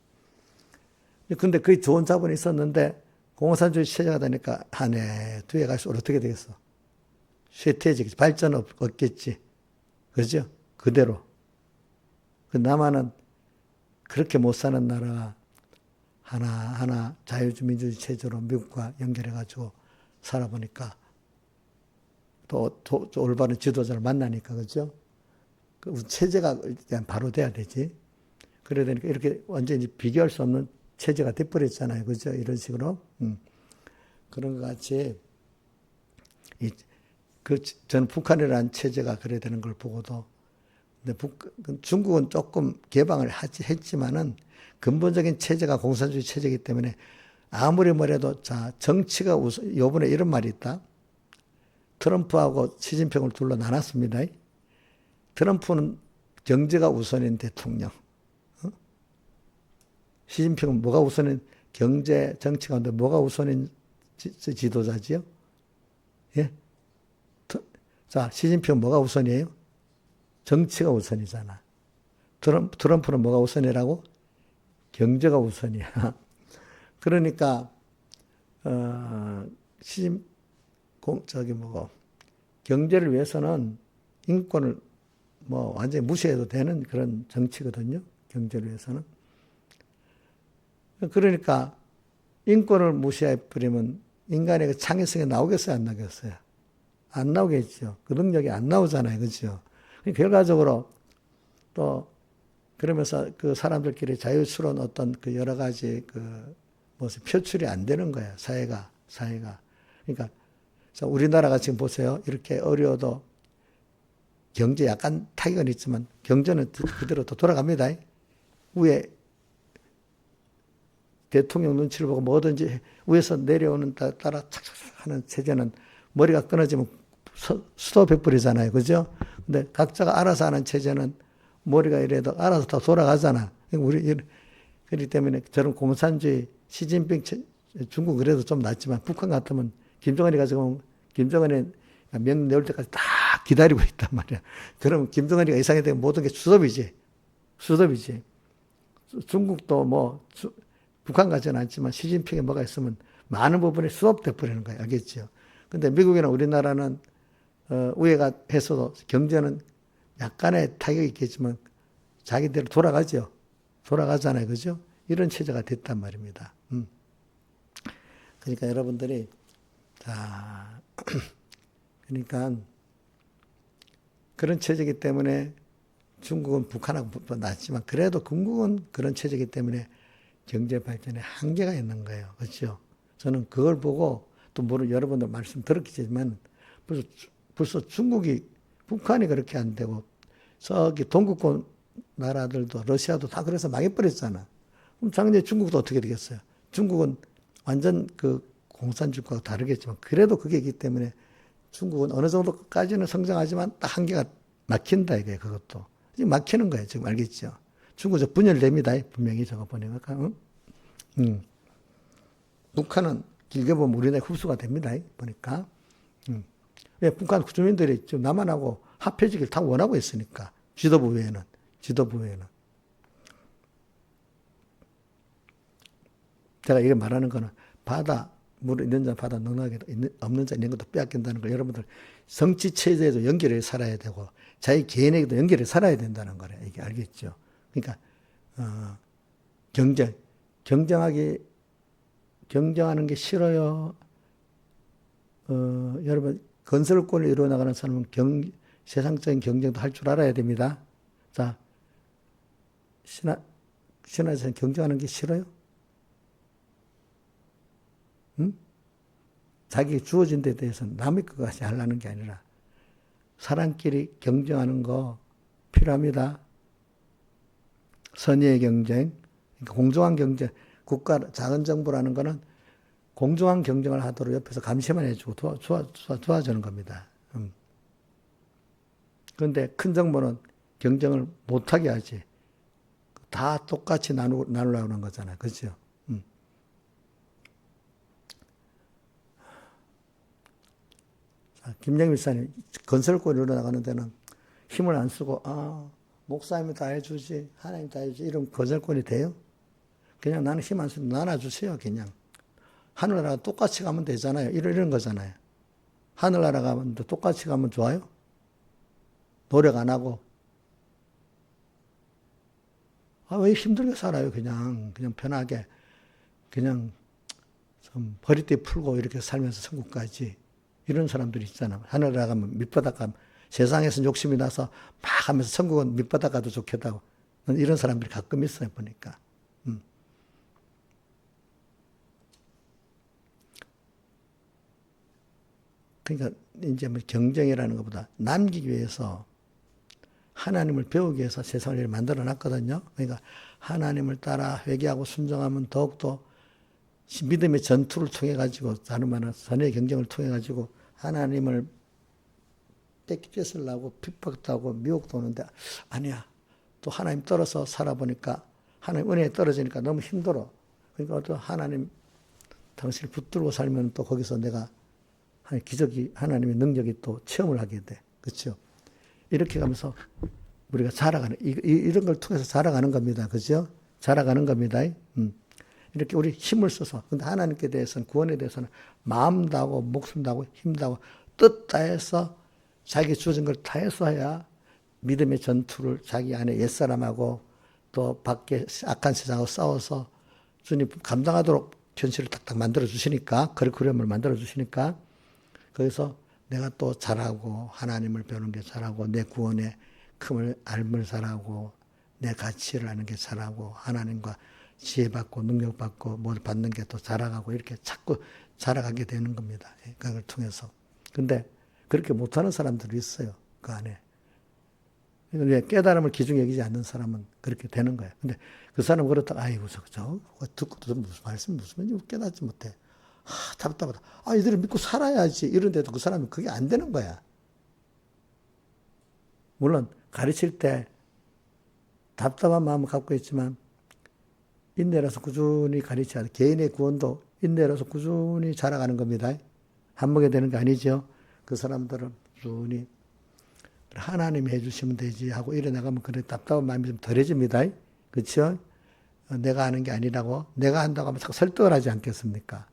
근데 그게 좋은 자본이 있었는데, 공산주의 체제가 되니까, 한 해, 뒤에 갈수록 어떻게 되겠어? 쇠퇴해지겠지. 발전 없겠지. 그죠? 그대로. 남한은 그렇게 못 사는 나라가 하나하나 자유민주주의 체제로 미국과 연결해가지고 살아보니까, 또 올바른 지도자를 만나니까, 그죠? 그 체제가 일단 바로 돼야 되지. 그래야 되니까 이렇게 완전히 비교할 수 없는 체제가 돼버렸잖아요. 그죠? 이런 식으로. 그런 것 같이, 저는 북한이라는 체제가 그래야 되는 걸 보고도, 근데 중국은 조금 개방을 했지만은 근본적인 체제가 공산주의 체제이기 때문에 아무리 뭐래도 정치가 요번에 이런 말이 있다. 트럼프하고 시진핑을 둘러 나눴습니다. 트럼프는 경제가 우선인 대통령. 시진핑은 뭐가 우선인 경제 정치 가운데 뭐가 우선인 지도자지요? 예? 시진핑은 뭐가 우선이에요? 정치가 우선이잖아. 트럼프는 뭐가 우선이라고? 경제가 우선이야. 그러니까 경제를 위해서는 인권을 완전히 무시해도 되는 그런 정치거든요. 경제를 위해서는. 그러니까 인권을 무시해버리면 인간의 그 창의성이 나오겠어요? 안 나오겠어요? 안 나오겠죠. 그 능력이 안 나오잖아요. 그렇죠? 결과적으로 또 그러면서 그 사람들끼리 자유스러운 어떤 그 여러 가지 표출이 안 되는 거예요. 사회가. 그러니까 우리나라가 지금 보세요. 이렇게 어려워도 경제 약간 타격은 있지만 경제는 그대로 더 돌아갑니다. 위에 대통령 눈치를 보고 뭐든지 위에서 내려오는 따라 착착착 하는 체제는 머리가 끊어지면 스톱해버리잖아요. 그죠? 근데 각자가 알아서 하는 체제는 머리가 이래도 알아서 다 돌아가잖아. 그렇기 때문에 저는 공산주의, 시진핑, 중국 그래도 좀 낫지만 북한 같으면 김정은이 명 내올 때까지 다 기다리고 있단 말이야. 그럼 김정은이가 이상이 되면 모든 게 수습이지. 중국도 북한 같지는 않지만 시진핑에 뭐가 있으면 많은 부분이 수업돼 버리는 거예요. 알겠죠? 근데 미국이나 우리나라는 우회가 했어도 경제는 약간의 타격이 있겠지만 자기대로 돌아가잖아요. 그죠? 이런 체제가 됐단 말입니다. 그러니까 여러분들이 자 그러니까 그런 체제이기 때문에 중국은 북한하고 낫지만 그래도 중국은 그런 체제이기 때문에 경제 발전에 한계가 있는 거예요. 그렇죠? 저는 그걸 보고 또 여러분들 말씀 들었겠지만 벌써 중국이 북한이 그렇게 안 되고 저기 동구권 나라들도 러시아도 다 그래서 망해버렸잖아. 그럼 당연히 중국도 어떻게 되겠어요? 중국은 완전 그 공산주의와 다르겠지만 그래도 그게 있기 때문에 중국은 어느 정도까지는 성장하지만 딱 한계가 막힌다 이거예요. 그것도 지금 막히는 거예요. 지금 알겠죠? 중국 저 분열됩니다. 분명히 저거 보니까. 북한은 길게 보면 우리나라의 흡수가 됩니다. 보니까. 왜 북한 주민들이 지금 남한하고 합해지길 다 원하고 있으니까. 지도부 외에는. 제가 이게 말하는 거는 바다, 물 있는 자 바다 넉넉하게 없는 자 있는 것도 빼앗긴다는 걸 여러분들 정치 체제에도 연결해 살아야 되고 자기 개인에게도 연결해 살아야 된다는 거래. 이게 알겠죠? 그러니까 경쟁하는 게 싫어요. 여러분 건설권을 이루어 나가는 사람은 세상적인 경쟁도 할 줄 알아야 됩니다. 자, 신화에서는 경쟁하는 게 싫어요? 응? 자기 주어진 데 대해서는 남의 것까지 하려는 게 아니라 사람끼리 경쟁하는 거 필요합니다. 선의의 경쟁, 그러니까 공정한 경쟁, 국가 작은 정부라는 거는 공정한 경쟁을 하도록 옆에서 감시만 해주고 도와주는 겁니다. 그런데 큰 정부는 경쟁을 못하게 하지. 다 똑같이 나누려고 하는 거잖아요. 그렇죠? 김영일 목사님 건설권 일어나가는 데는 힘을 안 쓰고 목사님이 다 해주지 하나님 다 해주지 이런 건설권이 돼요? 그냥 나는 힘 안 쓰고 나눠주세요. 그냥 하늘나라 똑같이 가면 되잖아요. 이런 거잖아요. 하늘나라 가면 똑같이 가면 좋아요? 노력 안 하고 왜 힘들게 살아요? 그냥 편하게 그냥 좀 허리띠 풀고 이렇게 살면서 천국 가지. 이런 사람들이 있잖아. 하늘나라 가면 밑바닥 가면 세상에서 욕심이 나서 막 하면서 천국은 밑바닥 가도 좋겠다고. 이런 사람들이 가끔 있어요. 보니까. 그러니까 이제 뭐 경쟁이라는 것보다 남기기 위해서 하나님을 배우기 위해서 세상을 만들어 놨거든요. 그러니까 하나님을 따라 회개하고 순종하면 더욱더 믿음의 전투를 통해 가지고 다른 말은 선의 경쟁을 통해 가지고 하나님을 뺏으려고 핍박도 하고 미혹도 오는데 아니야. 또 하나님 떨어서 살아보니까 하나님 은혜에 떨어지니까 너무 힘들어. 그러니까 또 하나님 당신을 붙들고 살면 또 거기서 내가 기적이 하나님의 능력이 또 체험을 하게 돼. 그렇죠? 이렇게 가면서 우리가 자라가는 이런 걸 통해서 자라가는 겁니다. 그죠? 자라가는 겁니다. 이렇게 우리 힘을 써서 근데 하나님께 대해서는 구원에 대해서는 마음 다하고 목숨 다하고 힘 다하고 뜻 다해서 자기 주어진 걸 다해서야 믿음의 전투를 자기 안에 옛사람하고 또 밖에 악한 세상하고 싸워서 주님 감당하도록 현실을 딱딱 만들어 주시니까 커리큘럼을 만들어 주시니까 거기서 내가 또 잘하고 하나님을 배우는 게 잘하고 내 구원의 큼을 알물 잘하고 내 가치를 아는 게 잘하고 하나님과 지혜받고 능력받고 뭘 받는 게 또 자라가고 이렇게 자꾸 자라가게 되는 겁니다. 그걸 통해서. 근데 그렇게 못하는 사람들이 있어요. 그 안에. 깨달음을 기중 여기지 않는 사람은 그렇게 되는 거예요. 근데 그 사람은 그렇다가 아이고 저 듣고도 무슨 말씀 무슨 깨닫지 못해. 답답하다. 이들을 믿고 살아야지. 이런데도 그 사람은 그게 안 되는 거야. 물론 가르칠 때 답답한 마음을 갖고 있지만 인내라서 꾸준히 가르쳐야 돼. 개인의 구원도 인내라서 꾸준히 자라가는 겁니다. 한몫에 되는 게 아니죠. 그 사람들은 꾸준히 하나님이 해주시면 되지 하고 일어나가면 그래 답답한 마음이 좀 덜해집니다. 그렇죠? 내가 하는 게 아니라고 내가 한다고 하면 자꾸 설득을 하지 않겠습니까?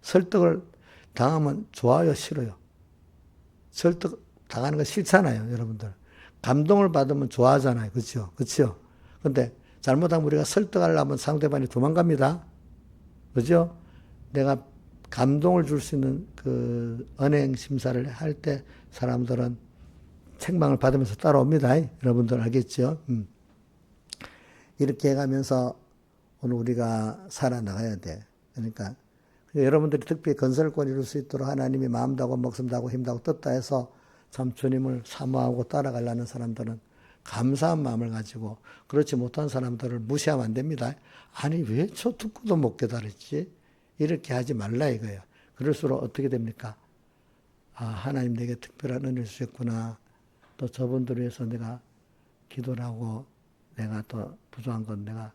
설득을 당하면 좋아요, 싫어요? 설득 당하는 거 싫잖아요, 여러분들. 감동을 받으면 좋아하잖아요. 그렇죠? 그렇죠? 근데 잘못하면 우리가 설득하려면 상대방이 도망갑니다. 그죠? 내가 감동을 줄 수 있는 그 언행 심사를 할 때 사람들은 책망을 받으면서 따라옵니다. 여러분들 알겠죠? 이렇게 해가면서 오늘 우리가 살아나가야 돼. 그러니까 여러분들이 특별히 건설권 이룰 수 있도록 하나님이 마음다고 목숨다고 힘다고 떴다 해서 참 주님을 사모하고 따라가려는 사람들은 감사한 마음을 가지고, 그렇지 못한 사람들을 무시하면 안 됩니다. 아니 왜 저 듣고도 못 깨달았지? 이렇게 하지 말라 이거예요. 그럴수록 어떻게 됩니까? 아, 하나님 내게 특별한 은혜를 주셨구나. 또 저분들 위해서 내가 기도를 하고 내가 또 부족한 건 내가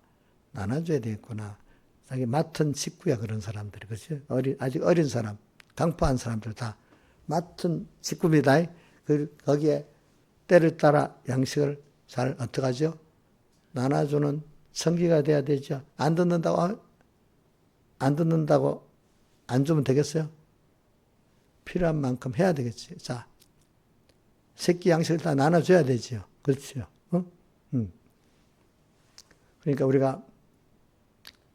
나눠줘야 되겠구나. 자기 맡은 식구야, 그런 사람들이. 그렇지? 아직 어린 사람, 강포한 사람들 다 맡은 식구입니다. 거기에 때를 따라 양식을 잘 어떻게 하죠? 나눠주는 성기가 돼야 되죠. 안 듣는다고 안 주면 되겠어요? 필요한 만큼 해야 되겠지. 자, 새끼 양식을 다 나눠줘야 되지요. 그렇죠? 그러니까 우리가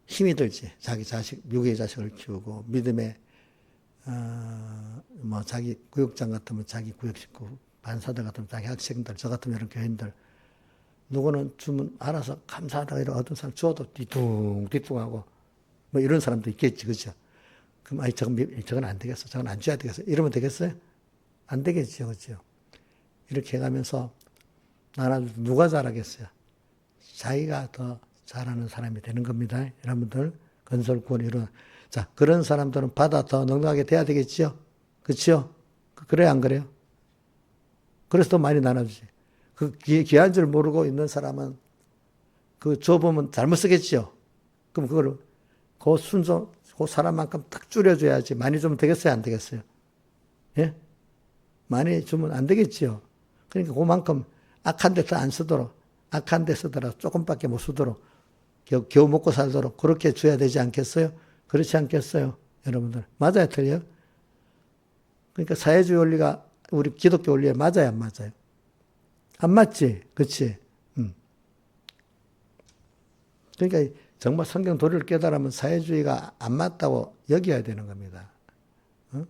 힘이 들지. 자기 자식, 육의 자식을 키우고, 믿음의, 자기 구역장 같으면 자기 구역 식구, 반사들 같으면 자기 학생들, 저 같으면 이런 교인들. 누구는 주면 알아서 감사하다가 이런 어떤 사람 줘도 뒤뚱하고, 뭐 이런 사람도 있겠지. 그죠? 그럼, 아니, 저건 안 되겠어. 저건 안 줘야 되겠어. 이러면 되겠어요? 안 되겠죠. 그죠? 이렇게 해가면서, 나라도 누가 잘하겠어요? 자기가 더 잘하는 사람이 되는 겁니다. 여러분들, 건설권 이런. 자, 그런 사람들은 받아 더 넉넉하게 돼야 되겠죠? 그렇죠? 그래야 안 그래요? 그래서 더 많이 나눠주지. 그 귀한 줄 모르고 있는 사람은 그 줘보면 잘못 쓰겠죠? 그럼 그거를 그 순서, 그 사람만큼 딱 줄여줘야지. 많이 주면 되겠어요? 안 되겠어요? 예? 많이 주면 안 되겠죠? 그러니까 그만큼 악한 데서 안 쓰도록, 악한 데 쓰더라도 조금밖에 못 쓰도록, 겨우 먹고 살도록 그렇게 줘야 되지 않겠어요? 그렇지 않겠어요? 여러분들. 맞아요? 틀려요? 그러니까 사회주의 원리가 우리 기독교 원리에 맞아요? 안 맞아요? 안 맞지? 그치? 그러니까 정말 성경 도리를 깨달으면 사회주의가 안 맞다고 여겨야 되는 겁니다. 어?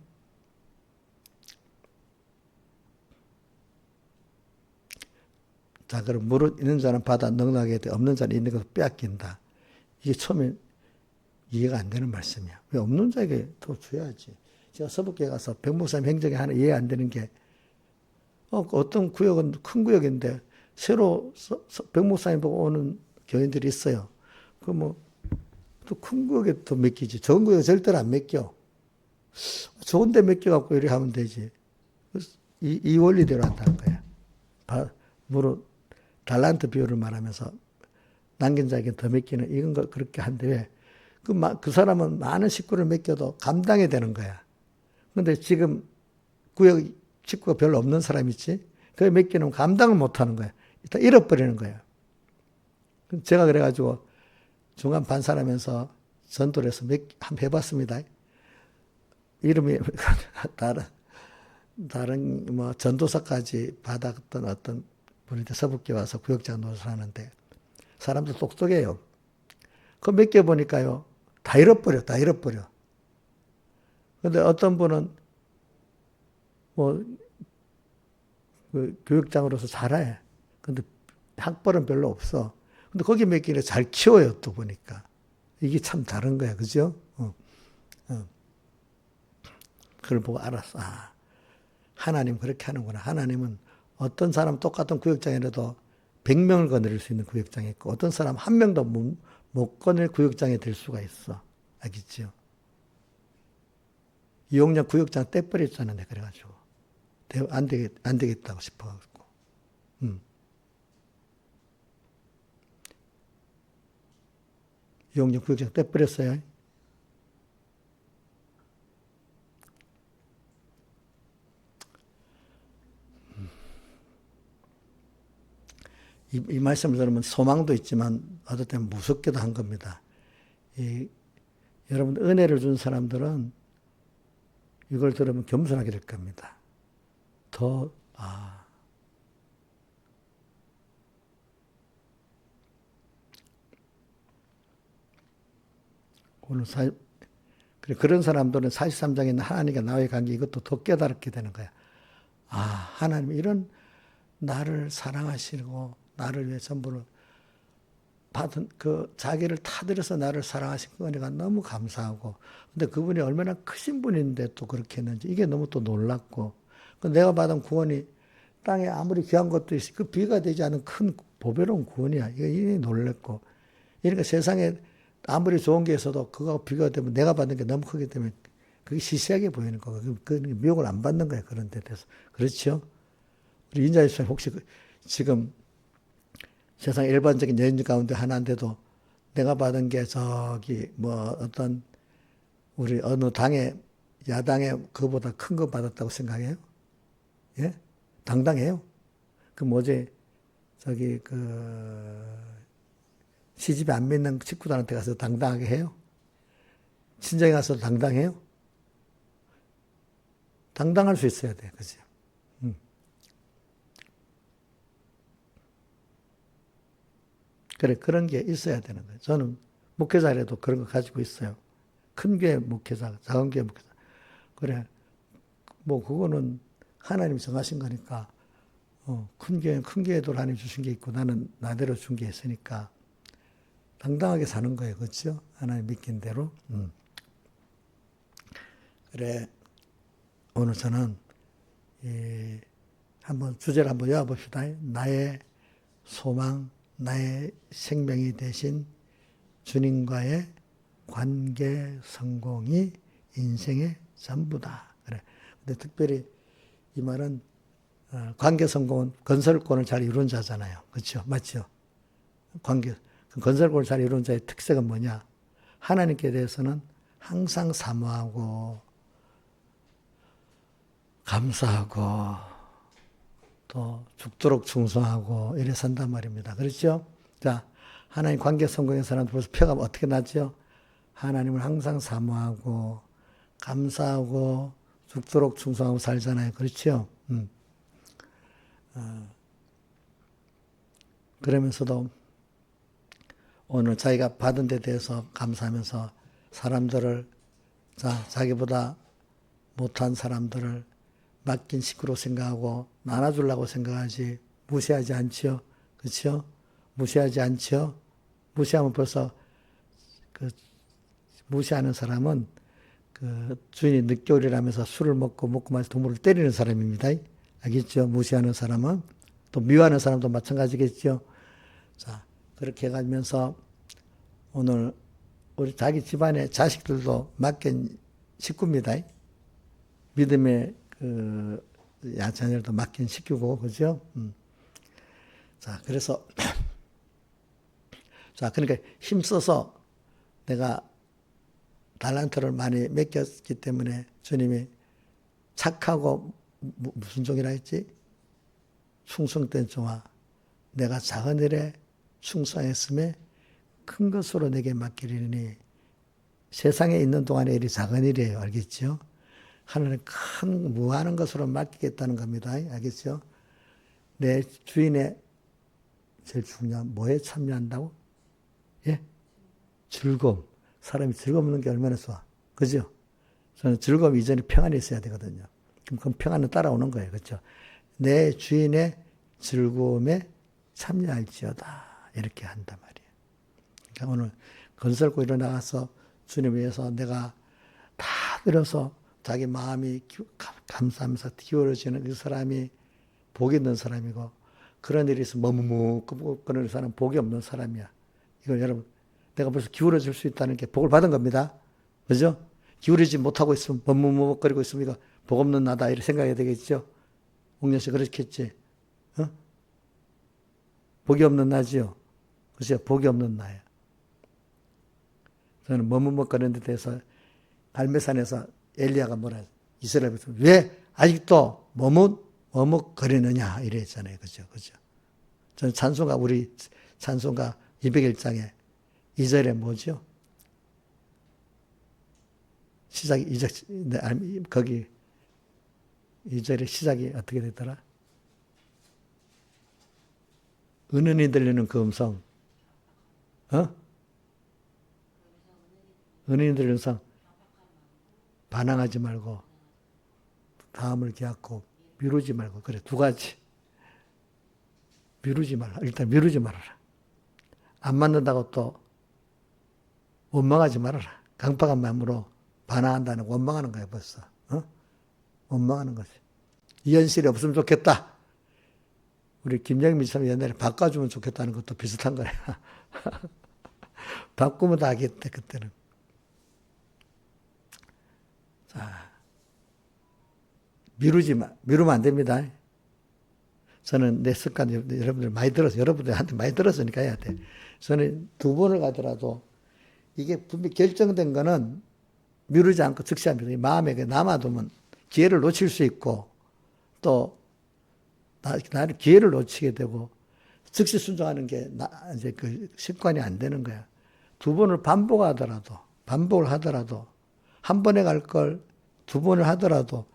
자, 그럼 무릇 있는 자는 받아 넉넉하게 돼, 없는 자는 있는 것을 빼앗긴다. 이게 처음에 이해가 안 되는 말씀이야. 왜 없는 자에게 더 줘야지. 제가 서북교회 가서 백목사님 행적이 하나 이해 안 되는 게, 어떤 구역은 큰 구역인데 새로 백목사님 보고 오는 교인들이 있어요. 또 큰 구역에 더 맡기지. 적은 구역에 절대로 안 맡겨. 좋은 데 맡겨갖고 이렇게 하면 되지. 이 원리대로 한다는 거야. 달란트 비율을 말하면서 남긴 자에게 더 맡기는 이건 걸 그렇게 한데 왜? 그 사람은 많은 식구를 맡겨도 감당이 되는 거야. 근데 지금 구역 식구가 별로 없는 사람 있지? 그걸 맡기는 감당을 못 하는 거야. 일단 잃어버리는 거야. 제가 그래가지고 중간 반사하면서 전도를 해서 한번 해봤습니다. 이름이 다른 전도사까지 받았던 어떤 분인데 서북교 와서 구역장 노릇을 하는데 사람들 똑똑해요. 그거 맡겨보니까요. 다 잃어버려. 근데 어떤 분은 그 교육장으로서 잘해. 근데 학벌은 별로 없어. 근데 거기 맡기는 잘 키워요, 또 보니까. 이게 참 다른 거야, 그죠? 그걸 보고 알았어. 아, 하나님 그렇게 하는구나. 하나님은 어떤 사람 똑같은 구역장이라도 100명을 거느릴 수 있는 구역장이 있고, 어떤 사람 한 명도 못 거늘 구역장이 될 수가 있어. 알겠죠? 이용량 구역장 떼버렸잖아, 그래가지고. 안 되겠다고 싶어가지고. 이용량 구역장 떼버렸어요. 이 말씀을 들으면 소망도 있지만 어떨 때는 무섭기도 한 겁니다. 여러분 은혜를 준 사람들은 이걸 들으면 겸손하게 될 겁니다. 오늘 그런 사람들은 43장에 있는 하나님과 나와의 관계 이것도 더 깨달게 되는 거야. 아, 하나님 이런 나를 사랑하시고 나를 위해 전부를 받은 자기를 타들여서 나를 사랑하신 그 은혜가 너무 감사하고, 근데 그분이 얼마나 크신 분인데 또 그렇게 했는지 이게 너무 또 놀랍고, 내가 받은 구원이 땅에 아무리 귀한 것도 있어 그 비가 되지 않은 큰 보배로운 구원이야. 이게 놀랍고, 그러니까 세상에 아무리 좋은 게 있어도 그거 비교가 되면 내가 받는 게 너무 크기 때문에 그게 시시하게 보이는 거고, 그 미혹을 안 받는 거야, 그런 데 대해서. 그렇죠? 우리 인자의 수님 혹시 지금 세상 일반적인 여인 가운데 하나인데도 내가 받은 게 저기 뭐 어떤 우리 어느 당의 야당의 그보다 큰 거 받았다고 생각해요? 예? 당당해요? 그 뭐지? 저기 시집에 안 믿는 친구들한테 가서 당당하게 해요? 친정에 가서 당당해요? 당당할 수 있어야 돼, 그죠? 그래, 그런 게 있어야 되는 거예요. 저는 목회자라도 그런 거 가지고 있어요. 큰 교회 목회자, 작은 교회 목회자. 그래, 뭐, 그거는 하나님이 정하신 거니까, 큰 교회는 큰 교회도 하나님 주신 게 있고, 나는 나대로 준 게 있으니까, 당당하게 사는 거예요. 그렇죠? 하나님 믿긴 대로. 그래, 오늘 저는, 한번, 주제를 한번 외워봅시다. 나의 소망, 나의 생명이 되신 주님과의 관계 성공이 인생의 전부다. 그래. 근데 특별히 이 말은 관계 성공은 건설권을 잘 이룬 자잖아요. 그렇죠? 맞죠? 건설권을 잘 이룬 자의 특색은 뭐냐? 하나님께 대해서는 항상 사모하고 감사하고 또 죽도록 충성하고 이래 산단 말입니다. 그렇죠? 자, 하나님 관계 성공의 사람 벌써 표가 어떻게 나죠? 하나님을 항상 사모하고 감사하고 죽도록 충성하고 살잖아요. 그렇죠? 그러면서도 오늘 자기가 받은 데 대해서 감사하면서 사람들을, 자기보다 못한 사람들을 맡긴 식구로 생각하고 나눠주려고 생각하지 무시하지 않죠. 그렇죠? 무시하지 않죠. 무시하면 벌써 무시하는 사람은 주인이 늦게 오리라면서 술을 먹고 마시 동물을 때리는 사람입니다. 알겠죠? 무시하는 사람은. 또 미워하는 사람도 마찬가지겠죠. 자, 그렇게 해가면서 오늘 우리 자기 집안의 자식들도 맡긴 식구입니다. 믿음의 자녀들도 맡긴 식구고, 그죠? 자, 그래서 자, 그러니까 힘써서 내가 달란트를 많이 맡겼기 때문에 주님이 착하고 무슨 종이라 했지? 충성된 종아, 내가 작은 일에 충성했음에 큰 것으로 내게 맡기리니, 세상에 있는 동안의 일이 작은 일이에요. 알겠죠? 하나님 큰 무한한 것으로 맡기겠다는 겁니다. 알겠죠? 내 주인의 제일 중요한 뭐에 참여한다고? 예? 즐거움. 사람이 즐거움 없는 게 얼마나 좋아. 그죠? 저는 즐거움 이전에 평안이 있어야 되거든요. 그럼 평안은 따라오는 거예요. 그렇죠? 내 주인의 즐거움에 참여할지어다. 이렇게 한단 말이에요. 그러니까 오늘 건설고 일어나서 주님 위해서 내가 다 들어서 자기 마음이 감사하면서 기울어지는 그 사람이 복이 있는 사람이고, 그런 일이 있으면 머무무그런 사람은 복이 없는 사람이야. 이걸 여러분, 내가 벌써 기울어질 수 있다는 게 복을 받은 겁니다. 그죠? 기울이지 못하고 있으면 머뭇머뭇거리고 있으면 이거 복 없는 나다 이렇게 생각해야 되겠죠? 옥년 씨 그렇겠지? 어? 복이 없는 나지요? 그죠? 복이 없는 나예요. 저는 머뭇머뭇거리는 데 대해서 갈매산에서 엘리야가 뭐라 했어요? 이스라엘에서 왜 아직도 머뭇거리느냐 이랬잖아요. 그죠? 그죠? 저는 찬송가, 우리 찬송가 201장에 2절에 뭐죠? 시작이, 거기 2절의 시작이 어떻게 되더라? 은은히 들리는 그 음성, 어? 은인들 항상 반항하지 말고 다음을 기약하고 미루지 말고 그래 두 가지. 미루지 말라. 일단 미루지 말아라. 안 맞는다고 또 원망하지 말아라. 강박한 마음으로 반항한다는 원망하는 거야 벌써. 원망하는 거지. 이 현실이 없으면 좋겠다. 우리 김영민 참 옛날에 바꿔주면 좋겠다는 것도 비슷한 거야. 바꾸면 다 하겠대 그때는. 자, 미루면 안 됩니다. 저는 내 습관 여러분들 많이 들어서 여러분들한테 많이 들었으니까 해야 돼. 저는 2번을 가더라도 이게 분명히 결정된 거는 미루지 않고 즉시 합니다. 이 마음에 남아두면 기회를 놓칠 수 있고 또 나를 기회를 놓치게 되고 즉시 순종하는 게 이제 그 습관이 안 되는 거야. 2번을 반복을 하더라도 한 번에 갈 걸 2번을 하더라도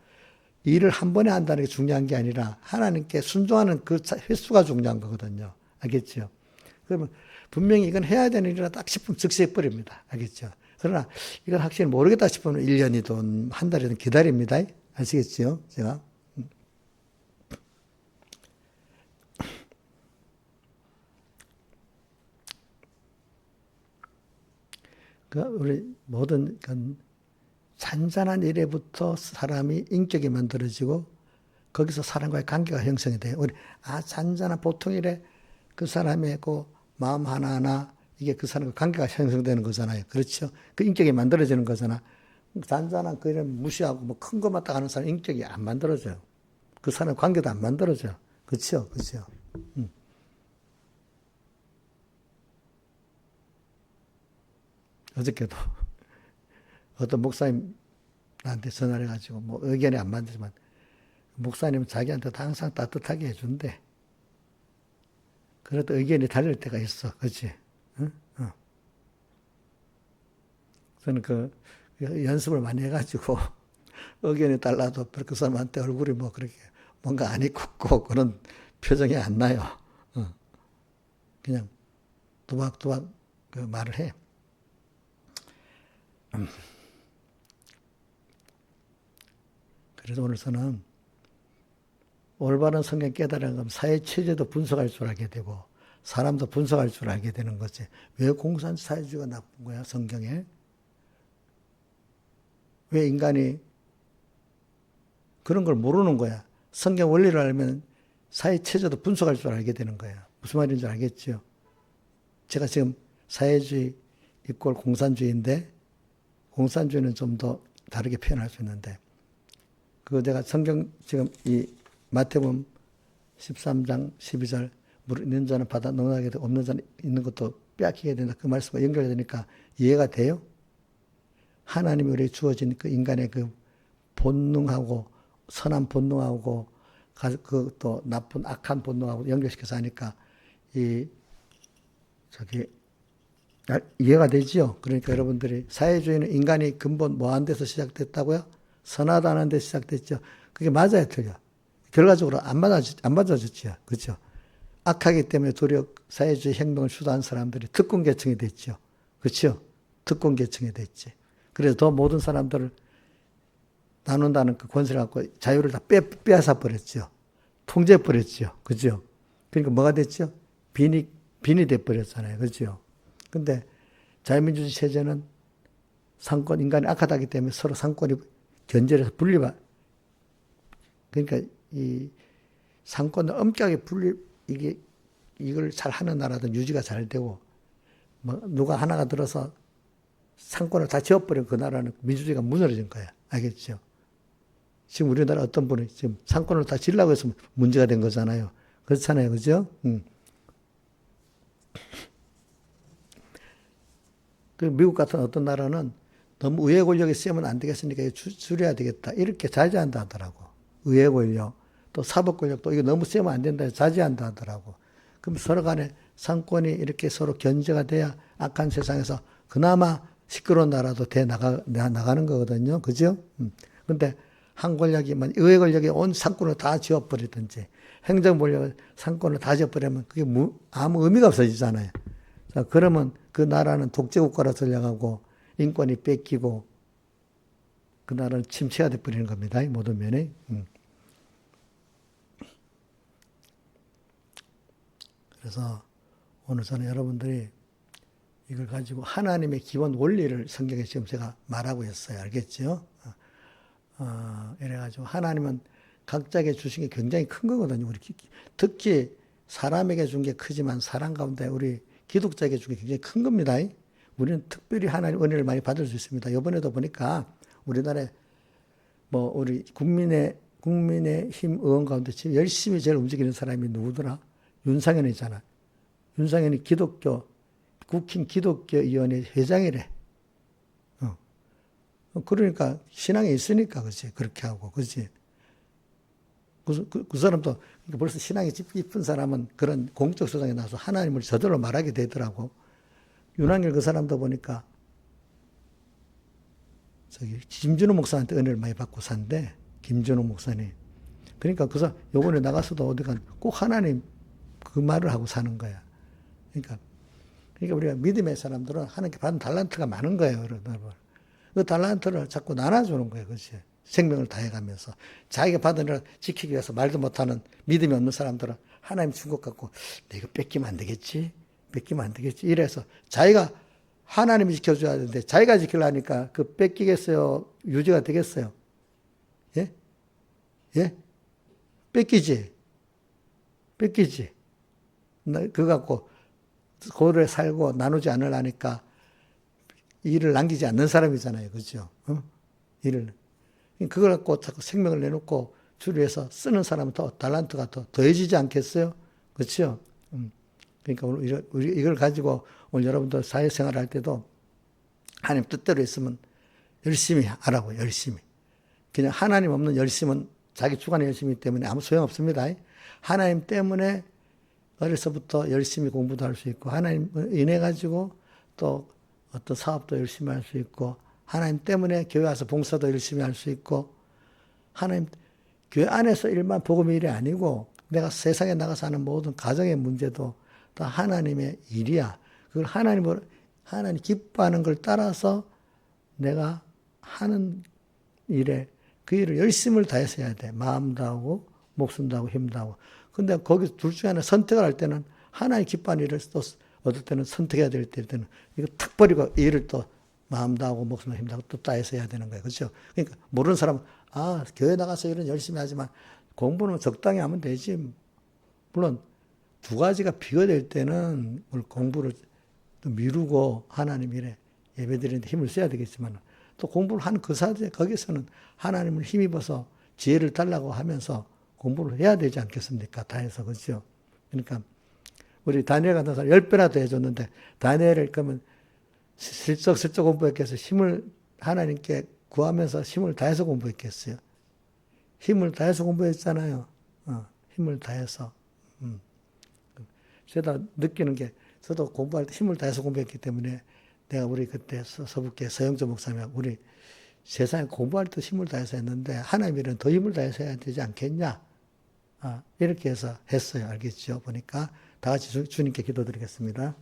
일을 한 번에 한다는 게 중요한 게 아니라 하나님께 순종하는 그 횟수가 중요한 거거든요. 알겠죠? 그러면 분명히 이건 해야 되는 일이라 딱 싶으면 즉시 해버립니다. 알겠죠? 그러나 이건 확실히 모르겠다 싶으면 1년이든 한 달이든 기다립니다. 아시겠죠? 제가. 우리 모든 잔잔한 일에부터 사람이 인격이 만들어지고 거기서 사람과의 관계가 형성이 돼요. 우리 잔잔한 보통 일에 그 사람의 그 마음 하나하나 이게 그 사람과 관계가 형성되는 거잖아요. 그렇죠? 그 인격이 만들어지는 거잖아. 잔잔한 그 일은 무시하고 뭐 큰 것만 딱 하는 사람 인격이 안 만들어져요. 그 사람 관계도 안 만들어져요. 그렇죠? 그렇죠? 어저께도 어떤 목사님 나한테 전화를 해가지고 뭐 의견이 안 맞지만 목사님은 자기한테 항상 따뜻하게 해준대. 그래도 의견이 다를 때가 있어. 그렇지? 응? 저는 그 연습을 많이 해가지고 의견이 달라도 그 사람한테 얼굴이 뭐 그렇게 뭔가 안 익고 그런 표정이 안 나요. 그냥 두박두박 그 말을 해. 그래서 오늘 저는 올바른 성경 깨달은 건 사회 체제도 분석할 줄 알게 되고 사람도 분석할 줄 알게 되는 거지. 왜 공산주의 사회주의가 나쁜 거야 성경에? 왜 인간이 그런 걸 모르는 거야. 성경 원리를 알면 사회 체제도 분석할 줄 알게 되는 거야. 무슨 말인지 알겠죠? 제가 지금 사회주의 이꼴 공산주의인데 공산주의는 좀 더 다르게 표현할 수 있는데 그거 내가 성경 지금 이 마태복음 13장 12절 물 있는 자는 받아 농락하게 되고 없는 자는 있는 것도 빼앗기게 된다. 그 말씀과 연결되니까 이해가 돼요? 하나님이 우리에게 주어진 그 인간의 그 본능하고 선한 본능하고 그 또 나쁜 악한 본능하고 연결시켜서 하니까 이해가 되지요? 그러니까 여러분들이 사회주의는 인간이 근본 뭐한 데서 시작됐다고요? 선하다는 데 시작됐죠. 그게 맞아요, 틀려. 결과적으로 안 맞아졌죠. 그렇죠? 악하기 때문에 도리어 사회주의 행동을 주도한 사람들이 특권 계층이 됐죠. 그렇죠? 특권 계층이 됐지. 그래서 더 모든 사람들을 나눈다는 그 권세를 갖고 자유를 다 빼앗아 버렸죠. 통제해 버렸죠. 그죠? 그러니까 뭐가 됐죠? 빈이 돼 버렸잖아요. 그죠? 근데 자유민주주의 체제는 상권, 인간이 악하다기 때문에 서로 상권이 견제해서 그러니까 이 상권을 엄격하게 이걸 잘 하는 나라든 유지가 잘 되고, 뭐 누가 하나가 들어서 상권을 다 지어버린 그 나라는 민주주의가 무너진 거야. 알겠죠? 지금 우리나라 어떤 분이 지금 상권을 다 지으려고 해서 문제가 된 거잖아요. 그렇잖아요. 그죠? 그 미국 같은 어떤 나라는 너무 의회 권력이 세면 안 되겠으니까 줄여야 되겠다. 이렇게 자제한다 하더라고. 의회 권력, 또 사법 권력도 이거 너무 세면 안 된다 해서 자제한다 하더라고. 그럼 서로 간에 상권이 이렇게 서로 견제가 돼야 악한 세상에서 그나마 시끄러운 나라도 나가는 거거든요. 그죠? 근데 한 권력이, 의회 권력이 온 상권을 다 지어버리든지 행정 권력을 상권을 다 지어버리면 그게 아무 의미가 없어지잖아요. 자, 그러면 그 나라는 독재국가로 전락하고 인권이 뺏기고 그 나라는 침체가 돼버리는 겁니다. 모든 면에. 그래서 오늘 저는 여러분들이 이걸 가지고 하나님의 기본 원리를 성경에 지금 제가 말하고 있어요. 알겠죠? 이래가지고 하나님은 각자에게 주신 게 굉장히 큰 거거든요. 우리 특히 사람에게 준 게 크지만 사람 가운데 우리 기독자에게 준 게 굉장히 큰 겁니다. 우리는 특별히 하나님 은혜를 많이 받을 수 있습니다. 이번에도 보니까 우리나라에 우리 국민의힘 의원 가운데 지금 열심히 제일 움직이는 사람이 누구더라? 윤상현이잖아. 윤상현이 국힘 기독교위원회 회장이래. 그러니까 신앙에 있으니까 그렇지. 그렇게 하고 그렇지. 그 사람도 벌써 신앙이 깊은 사람은 그런 공적 소장에 나와서 하나님을 저절로 말하게 되더라고. 윤한길 그 사람도 보니까 김준호 목사한테 은혜를 많이 받고 산대. 김준호 목사님. 그러니까 그 사람 요번에 나가서도 어디가 꼭 하나님 그 말을 하고 사는 거야. 그러니까 우리가 믿음의 사람들은 하나님께 받은 달란트가 많은 거예요. 그 달란트를 자꾸 나눠주는 거예요. 그렇지. 생명을 다해가면서. 자기가 받은 일 지키기 위해서 말도 못하는 믿음이 없는 사람들은 하나님 준 것 같고, 내가 뺏기면 안 되겠지? 이래서 자기가 하나님이 지켜줘야 되는데, 자기가 지키려니까 그 뺏기겠어요? 유지가 되겠어요? 예? 뺏기지. 그거 갖고 고루에 살고 나누지 않으려니까 일을 남기지 않는 사람이잖아요. 그죠? 일을. 그걸 갖고 자꾸 생명을 내놓고 주를 위해서 쓰는 사람은 더 달란트가 더 더해지지 않겠어요? 그렇죠? 그러니까 우리 이걸 가지고 오늘 여러분들 사회생활 할 때도 하나님 뜻대로 있으면 열심히 하라고, 열심히. 그냥 하나님 없는 열심은 자기 주관의 열심이기 때문에 아무 소용없습니다. 하나님 때문에 어려서부터 열심히 공부도 할 수 있고, 하나님 인해 가지고 또 어떤 사업도 열심히 할 수 있고, 하나님 때문에 교회 와서 봉사도 열심히 할 수 있고, 하나님 교회 안에서 일만 복음의 일이 아니고 내가 세상에 나가서 하는 모든 가정의 문제도 다 하나님의 일이야. 그걸 하나님 기뻐하는 걸 따라서 내가 하는 일에 그 일을 열심을 다해서 해야 돼. 마음도 하고 목숨도 하고 힘도 하고. 근데 거기 둘 중에 하나 선택을 할 때는 하나님 기뻐하는 일을 또 어떨 때는 선택해야 될 때는 이거 탁 버리고 이 일을 또 마음도 하고 목숨도 힘도 하고 또 따해서 해야 되는 거예요. 그렇죠? 그러니까 모르는 사람은 교회 나가서 일은 열심히 하지만 공부는 적당히 하면 되지. 물론 두 가지가 비교될 때는 공부를 또 미루고 하나님 일에 예배드리는데 힘을 써야 되겠지만 또 공부를 한 그 사이에 거기서는 하나님을 힘입어서 지혜를 달라고 하면서 공부를 해야 되지 않겠습니까? 다 해서. 그렇죠? 그러니까 우리 다니엘 같은 사람 10배나 더 해줬는데 다니엘을 그러면 슬쩍 공부했겠어요. 힘을 하나님께 구하면서 힘을 다해서 공부했겠어요. 힘을 다해서 공부했잖아요. 힘을 다해서. 제가 느끼는 게 저도 공부할 때 힘을 다해서 공부했기 때문에 내가 우리 그때 서북계 서영조 목사님하고 우리 세상에 공부할 때 힘을 다해서 했는데 하나님 일은 더 힘을 다해서 해야 되지 않겠냐. 이렇게 해서 했어요. 알겠죠? 보니까 다 같이 주님께 기도드리겠습니다.